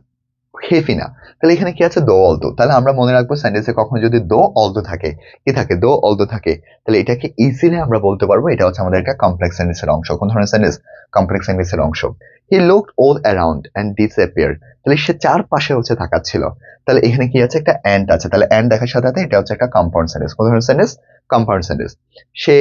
হেভি না। তাহলে এখানে কি আছে? দো অলদো। তাহলে আমরা মনে রাখবো সেন্টেন্সে কখনো যদি দো অলদো থাকে, কি থাকে? দো অলদো থাকে, তাহলে এটাকে ইজিলি আমরা বলতে পারবো এটা হচ্ছে আমাদের একটা কমপ্লেক্স সেন্টেন্সের অংশ। কোন ধরনের সেন্টেন্স? কমপ্লেক্স সেন্টেন্সের অংশ। He looked all around and disappeared, তাহলে সে চারপাশে হচ্ছে তাকাচ্ছিল। তাহলে এখানে কি আছে? একটা অ্যান্ড আছে। তাহলে অ্যান্ড দেখার সাথে সাথে এটা হচ্ছে একটা কম্পাউন্ড সেন্টেন্স। কোন ধরনের সেন্টেন্স? Compound sentence. সে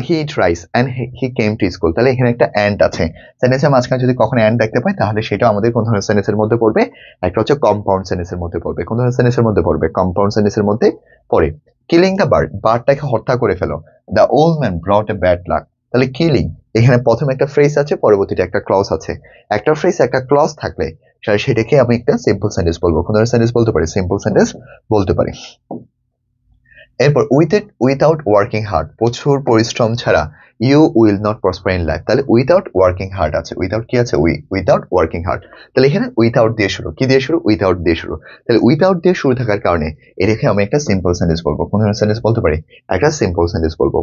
he tries and he came to school, তাহলে এখানে একটা অ্যান্ড আছে। সেন্টেন্সের মাঝখানে যদি কখনো অ্যান্ড দেখতে পাই তাহলে সেটা আমাদের কোন ধরনের সেন্টেন্সের মধ্যে পড়বে? একটা হচ্ছে কম্পাউন্ড সেন্টেন্সের মধ্যে পড়বে। কোন ধরনের সেন্টেন্সের মধ্যে পড়বে? কম্পাউন্ড সেন্টেন্সের মধ্যে পড়ে। কিলিং দ্য বার্ড, বার্ডটাকে হত্যা করে ফেলো। The old man brought a bad luck, তাহলে কিলিং এখানে প্রথমে একটা ফ্রেজ আছে, পরবর্তীতে একটা ক্লজ আছে। একটা ফ্রেজ একটা ক্লজ থাকলে সেটাকে আমি একটা সিম্পল সেন্টেন্স বলবো। কোন ধরনের সেন্টেন্স বলতে পারি? সিম্পল সেন্টেন্স বলতে পারি। এরপর উইথাউট ওয়ার্কিং হার্ড, প্রচুর পরিশ্রম ছাড়া you will not prosper in life, তাহলে উইথাউট ওয়ার্কিং হার্ড আছে। উইথাউট কি আছে? Without working hard. তাহলে এখানে উইথাউট দিয়ে শুরু, কি দিয়ে শুরু? উইথাউট দিয়ে শুরু। তাহলে উইথাউট দিয়ে শুরু থাকার কারণে এটাকে আমি একটা সিম্পল সেন্টেন্স বলবো। কোন ধরনের সেন্টেন্স বলতে পারি? একটা সিম্পল সেন্টেন্স বলবো।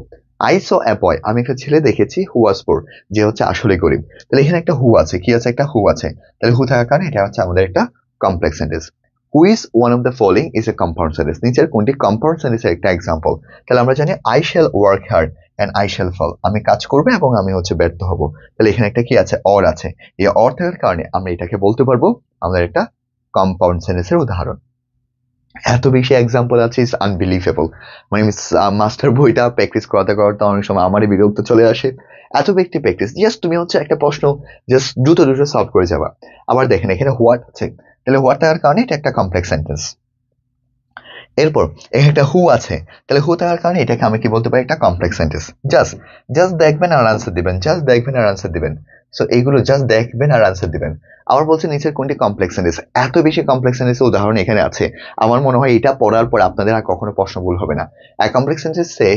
আই স এ বয়, আমি একটা ছেলে দেখেছি, হু ওয়াজ পোর, যে হচ্ছে আসলে গরিব। তাহলে এখানে একটা হু আছে, কি আছে? একটা হু আছে। তাহলে হু থাকার কারণে এটা হচ্ছে আমাদের একটা complex sentence. Which one of the following is a compound sentence. নিচের কোনটি কম্পাউন্ড সেন্টেন্সের একটা এক্সাম্পল? তাহলে আমরা জানি I shall work hard and I shall fall, আমি কাজ করবো এবং আমি হচ্ছে ব্যর্থ হব। তাহলে এখানে একটা কি আছে, অর আছে। এই অর থাকার কারণে আমরা এটাকে বলতে পারবো আমাদের একটা কম্পাউন্ড সেন্টেন্সের উদাহরণ। এত বেশি এক্সাম্পল আছে, ইটস আনবিলিভেবল। মানে মাস্টার বইটা প্র্যাকটিস করাতে করাতে অনেক সময় আমারই বিরক্ত চলে আসে। এত ব্যক্তি প্র্যাকটিস, জাস্ট তুমি হচ্ছে একটা প্রশ্ন জাস্ট দ্রুত সলভ করে যাবা। আবার দেখেন এখানে হোয়াট আছে, তাহলে হোয়াট থাকার কারণে এটা একটা কমপ্লেক্স সেন্টেন্স। এরপর এখানে একটা হু আছে, তাহলে হু থাকার কারণে এটাকে আমি কি বলতে পারি, একটা কমপ্লেক্স সেন্টেন্স। জাস্ট জাস্ট দেখবেন আর আনসার দিবেন, জাস্ট দেখবেন আর আনসার দিবেন। সো এইগুলো জাস্ট দেখবেন আর আনসার দিবেন। আবার বলছে নিচের কোনটি কমপ্লেক্স সেন্টেন্স, এত বেশি কমপ্লেক্স সেন্টেন্সের উদাহরণ এখানে আছে। আমার মনে হয় এটা পড়ার পর আপনাদের আর কখনো প্রশ্ন ভুল হবে না। কমপ্লেক্স সেন্টেন্সে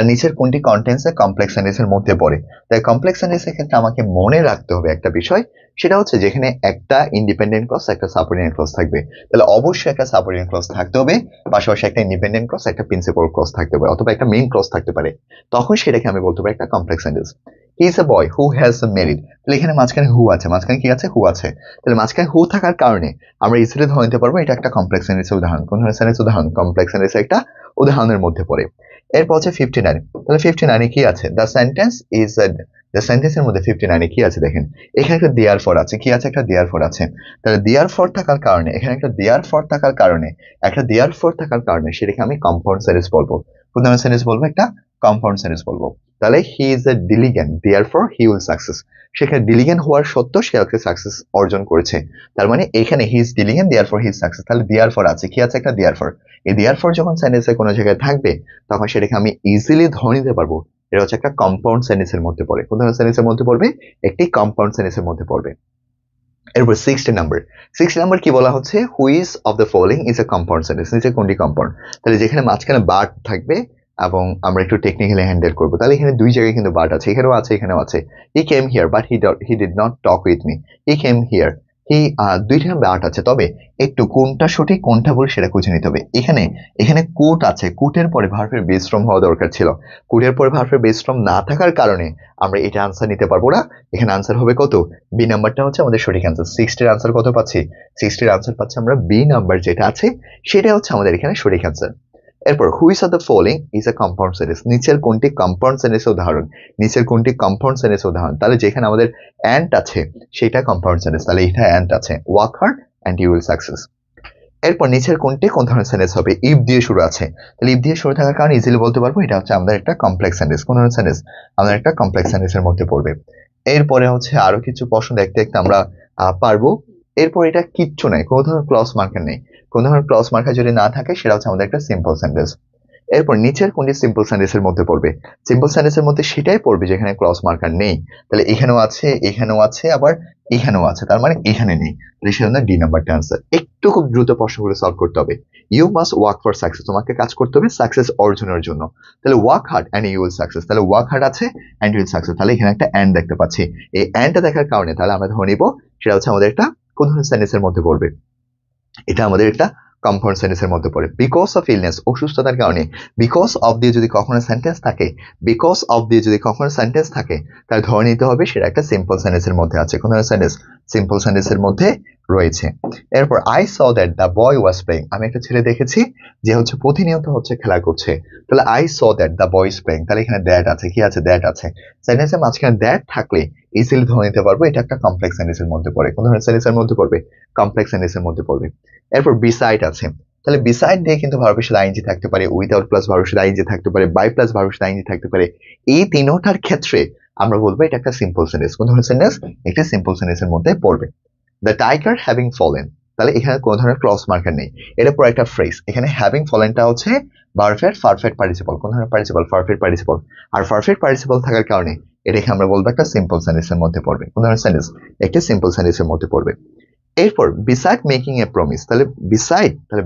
নিচের কোনটি কন্টেন্টসে কমপ্লেক্স সেন্টেন্সের মধ্যে পড়ে। তাই কমপ্লেক্স সেন্টেন্সের ক্ষেত্রে আমাকে মনে রাখতে হবে একটা বিষয়, সেটা হচ্ছে যেখানে একটা ইন্ডিপেন্ডেন্ট ক্লজ একটা সাবঅর্ডিনেট ক্লজ থাকবে, তাহলে অবশ্যই একটা সাবঅর্ডিনেট ক্লজ থাকতে হবে, পাশাপাশি একটা ইন্ডিপেন্ডেন্ট ক্লজ একটা প্রিন্সিপাল ক্লজ থাকতে হবে, অথবা একটা মেইন ক্লজ থাকতে পারে। তখন সেটাকে আমি বলতে পারি একটা complex sentence. He is A boy who has married, তাহলে এখানে মাঝখানে হু আছে, মাঝখানে কি আছে, হু আছে। তাহলে মাঝখানে হু থাকার কারণে আমরা ইজিলি ধরে নিতে পারবো এটা একটা কমপ্লেক্স সেন্টেন্সের উদাহরণ। কোন ধরনের সেন্টেন্স উদাহরণ, কমপ্লেক্স সেন্টেন্সের একটা উদাহরণের মধ্যে পড়ে। এরপর হচ্ছে 59, তাহলে 59 কি আছে, দ্য সেন্টেন্স ইজ দ্য সেন্টেন্সের মধ্যে 59 কি আছে দেখেন, এখানে একটা দেয়ার ফর আছে, কি আছে, একটা দেয়ার ফর আছে। তাহলে দেয়ার ফর থাকার কারণে এখানে একটা দেয়ার ফর থাকার কারণে একটা দেয়ার ফর থাকার কারণে সেটাকে আমি কম্পাউন্ড সেন্টেন্স বলবো। কোন ধরনের সেন্টেন্স বলবো, একটা কম্পাউন্ড সেন্টেন্স বলবো। তাহলে he is a diligent therefore he will success, সেখানে ডিলিগেন্ট হওয়ার সত্ত্বেও সে একটা সাকসেস অর্জন করেছে। তার মানে এখানে he is diligent therefore he is success, তাহলে দেয়ার ফর আছে, কি আছে, একটা দেয়ার ফর। এই দেয়ার ফর যখন সেন্টেন্সে কোনো জায়গায় থাকবে তখন সেটাকে আমি ইজিলি ধরে নিতে পারবো এটা হচ্ছে একটা কম্পাউন্ড সেন্টেন্সের মধ্যে পড়ে। কোন ধরনের সেন্টেন্সের মধ্যে পড়বে, একটি কম্পাউন্ড সেন্টেন্সের মধ্যে পড়বে। এরপর 60 নাম্বার কি বলা হচ্ছে, which of the following is a compound sentence, নিচে কোনটি কম্পাউন্ড। তাহলে যেখানে মাঝখানে বার্ড থাকবে এবং আমরা একটু টেকনিক্যালি হ্যান্ডেল করবো, তাহলে এখানে দুই জায়গায় কিন্তু বার্ড আছে, এখানেও আছে এখানেও আছে। He came here but he did not talk with me, he came here, he দুইটা বার্ড আছে, তবে একটু কোনটা সঠিক কোনটা ভুল সেটা খুঁজে নিতে হবে। এখানে এখানে কোট আছে, কোটের পরে ভার্বের বেস ফর্ম হওয়া দরকার ছিল, কোটের পরে ভার্বের বেস ফর্ম না থাকার কারণে আমরা এটা আনসার নিতে পারবো না। এখানে আনসার হবে কত, বি নাম্বারটা হচ্ছে আমাদের সঠিক আনসার। 60 আনসার কত পাচ্ছি, 60 আনসার পাচ্ছি আমরা বি নাম্বার যেটা আছে সেটা হচ্ছে আমাদের এখানে সঠিক আনসার। এরপর which of the following is a compound sentence, নিচের কোনটি কম্পাউন্ড সেন্টেন্সের উদাহরণ, নিচের কোনটি কম্পাউন্ড সেন্টেন্সের উদাহরণ। তাহলে যেখানে আমাদের অ্যান্ড আছে সেটা কম্পাউন্ড সেন্টেন্স, তাহলে এটা অ্যান্ড আছে, work hard and you will success. এরপর নিচের কোনটি কোন ধরনের সেন্টেন্স হবে, ইফ দিয়ে শুরু আছে, তাহলে ইফ দিয়ে শুরু থাকার কারণে ইজিলি বলতে পারবো এটা হচ্ছে আমাদের একটা কমপ্লেক্স সেন্টেন্স। কোন ধরনের সেন্টেন্স, আমাদের একটা কমপ্লেক্স সেন্টেন্সের মধ্যে পড়বে। এরপরে হচ্ছে আরো কিছু প্রশ্ন দেখতে দেখতে আমরা পারবো। এরপর এটা কিচ্ছু নাই, কোনো ধরনের ক্লজ মার্কার নেই, কোন ধরনের ক্লজ মার্কার যদি না থাকে সেটা হচ্ছে আমাদের একটা সিম্পল সেন্টেন্স। এরপর নিচের কোনটি সিম্পল সেন্টেন্সের মধ্যে পড়বে, সিম্পল সেন্টেন্সের মধ্যে সেটাই পড়বে যেখানে ক্লজ মার্কার নেই। তাহলে এখানেও আছে এখানেও আছে আবার এখানেও আছে, তার মানে এখানে নেই, সেজন্য ডি নাম্বারটা আনসার। একটু খুব দ্রুত প্রশ্নগুলো সলভ করতে হবে। You must work for success, তোমাকে কাজ করতে হবে সাকসেস অর্জনের জন্য। তাহলে work hard and you will success, তাহলে ওয়ার্ক হার্ড আছে এন্ড ইউ উইল সাকসেস, তাহলে এখানে একটা এন্ড দেখতে পাচ্ছি। এই এন্ডটা দেখার কারণে তাহলে আমরা ধরে নিব সেটা হচ্ছে আমাদের একটা কোন ধরনের সেন্টেন্সের মধ্যে পড়বে, এটা আমাদের একটা কম্পাউন্ড সেন্টেন্সের মধ্যে পড়ে। বিকজ অফ ইলনেস, অসুস্থতার কারণে, বিকজ অফ দিয়ে যদি কখনো সেন্টেন্স থাকে, বিকজ অফ দিয়ে যদি কখনো সেন্টেন্স থাকে তাহলে ধরে নিতে হবে সেটা একটা সিম্পল সেন্টেন্সের মধ্যে আছে। কোন ধরনের সেন্টেন্স, সিম্পল সেন্টেন্সের মধ্যে রয়েছে। এরপর I saw that the boy was playing, আমি একটা ছেলে দেখেছি যে হচ্ছে প্রতিনিয়ত হচ্ছে খেলা করছে, তাহলে I saw that the boy is playing, তাহলে এখানে দ্যাট আছে, কি আছে, দ্যাট আছে। সেন্টেন্সের মাঝখানে দ্যাট থাকলে ইজিলি ধরে নিতে পারবো এটা একটা কমপ্লেক্স সেন্টেন্সের মধ্যে পড়ে। কোন ধরনের সেন্টেন্সের মধ্যে পড়বে, কমপ্লেক্স সেন্টেন্সের মধ্যে পড়বে। এরপর বিসাইড আছে, তাহলে বিসাইড দিয়ে কিন্তু ভার্বের সাথে আইএনজি থাকতে পারে, উইদাউট প্লাস ভার্বের সাথে আইএনজি থাকতে পারে, বাই প্লাস ভার্বের সাথে আইএনজি থাকতে পারে। এই তিনটার ক্ষেত্রে আমরা বলবো এটা একটা সিম্পল সেন্টেন্স। কোন ধরনের সেন্টেন্স, একটা সিম্পল সেন্টেন্সের মধ্যে পড়বে। দ্য টাইগার হ্যাভিং ফলেন, তাহলে এখানে কোনো ধরনের ক্লজ মার্কার নেই, এটা পুরো একটা ফ্রেজ। এখানে হ্যাভিং ফলেনটা হচ্ছে ভার্বের পারফেক্ট পার্টিসিপল, কোন ধরনের পার্টিসিপল, পারফেক্ট পার্টিসিপল। আর পারফেক্ট পার্টিসিপল থাকার কারণে এটাকে আমরা বলবো একটা সিম্পল সেন্টেন্সের মধ্যে পড়বে। কোন ধরনের সেন্টেন্স, একটা সিম্পল সেন্টেন্সের মধ্যে পড়বে। এরপর বিসাইড মেকিং এ প্রমিস, তাহলে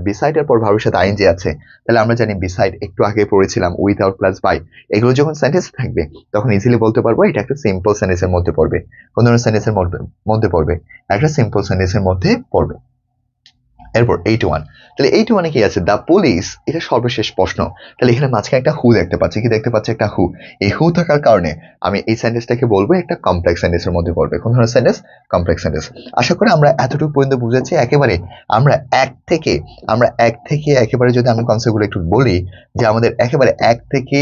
বিসাইড এর পর ভার্বের সাথে আইএনজি আছে, তাহলে আমরা জানি বিসাইড একটু আগে পড়েছিলাম উইদাউট প্লাস বাই, এগুলো যখন সেন্টেন্স থাকবে তখন ইজিলি বলতে পারবো এটা একটা সিম্পল সেন্টেন্সের মধ্যে পড়বে। কোন ধরনের সেন্টেন্সের মধ্যে পড়বে, একটা সিম্পল সেন্টেন্সের মধ্যে পড়বে। এরপর 81, তাহলে 81 কি আছে? দ্য পুলিশ, এটা সর্বশেষ প্রশ্ন। তাহলে এখানে মাঝখানে একটা হু দেখতে পাচ্ছি, কি দেখতে পাচ্ছি? একটা হু। এই হু থাকার কারণে আমি এই সেন্টেন্সটাকে বলবো একটা কমপ্লেক্স সেন্টেন্সের মধ্যে পড়বে। কোন ধরনের সেন্টেন্স? Complex sentence. আশা করি আমরা এতটুকু পর্যন্ত বুঝেছি। একেবারে আমরা এক থেকে একেবারে যদি আমি কনসেপ্টগুলো একটু বলি, যে আমাদের একেবারে 1 থেকে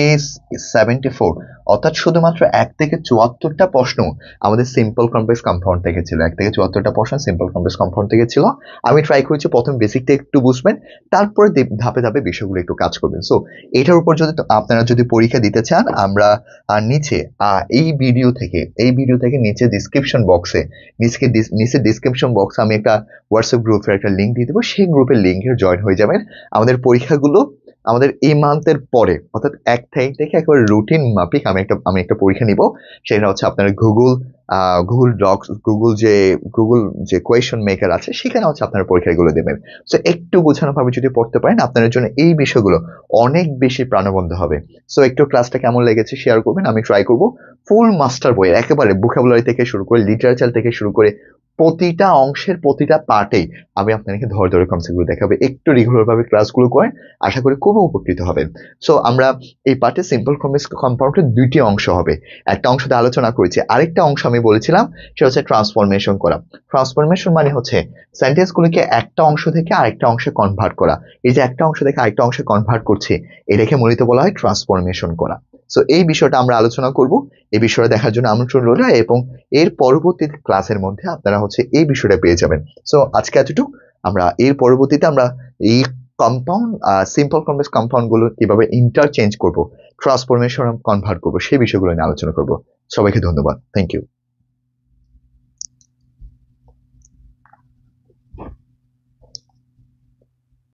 74, অর্থাৎ শুধুমাত্র 1 থেকে 74টা প্রশ্ন আমাদের সিম্পল কমপ্লেক্স কম্পাউন্ড থেকে ছিল। 1 থেকে 74টা প্রশ্ন সিম্পল কমপ্লেক্স কম্পাউন্ড থেকে ছিল। আমি ট্রাই করেছি প্রথম বেসিকটা একটু বুঝবেন, তারপরে ধাপে ধাপে বিষয়গুলো একটু কাজ করবেন। সো এটার উপর যদি আপনারা যদি পরীক্ষা দিতে চান, আমরা নিচে এই ভিডিও থেকে নিচে ডিসক্রিপশন বক্সে নিচে ডিসক্রিপশন বক্সে আমি একটা হোয়াটসঅ্যাপ গ্রুপের একটা লিঙ্ক দিয়ে দেবো। সেই গ্রুপের লিঙ্কে জয়েন হয়ে যাবেন। আমাদের পরীক্ষাগুলো আমাদের এই মান্থের পরে, অর্থাৎ 1 তারিখ থেকে একেবারে রুটিন মাফিক আমি একটা পরীক্ষা নিব। সেটা হচ্ছে আপনার গুগল যে কোয়েশন মেকার আছে, সেখানে হচ্ছে আপনারা পরীক্ষাগুলো দেবেন। সো একটু গোছানো ভাবে যদি পড়তে পারেন, আপনাদের জন্য এই বিষয়গুলো অনেক বেশি প্রাণবন্ত হবে। সো একটু ক্লাসটা কেমন লেগেছে শেয়ার করবেন। আমি ট্রাই করব ফুল মাস্টার বই একেবারে ভোকাবুলারি থেকে শুরু করে লিটারেচার থেকে শুরু করে প্রতিটা অংশের প্রতিটা পার্টেই আমি আপনাদেরকে ধরে ধরে কনসেপ্টগুলো দেখাবো। একটু রেগুলার ভাবে ক্লাসগুলো করেন, আশা করি খুব উপকৃত হবেন। সো আমরা এই পার্টে সিম্পল কমপ্লেক্স কম্পাউন্ডের 2টি অংশ হবে। একটা অংশতে আলোচনা করেছি, আরেকটা অংশ আমি বলেছিলাম সেটা হচ্ছে ট্রান্সফরমেশন করা। ট্রান্সফরমেশন মানে হচ্ছে সেন্টেন্সগুলোকে একটা অংশ থেকে আরেকটা অংশে কনভার্ট করা। এই যে একটা অংশ থেকে আরেকটা অংশে কনভার্ট করছি, এটাকে মূলত বলা হয় ট্রান্সফরমেশন করা। সো এই বিষয়টা আমরা আলোচনা করব। এই বিষয়টা দেখার জন্য আমন্ত্রণ রইল, এবং এর পরবর্তী ক্লাসের মধ্যে আপনারা হচ্ছে এই বিষয়টা পেয়ে যাবেন। সো আজকে এতটুকু। আমরা এর পরবর্তীতে আমরা এই কম্পাউন্ড সিম্পল কমপ্লেক্স কম্পাউন্ড গুলো কিভাবে ইন্টারচেঞ্জ করব, ট্রান্সফরমেশন কনভার্ট করব, সেই বিষয়গুলো নিয়ে আলোচনা করব। সবাইকে ধন্যবাদ। Thank you.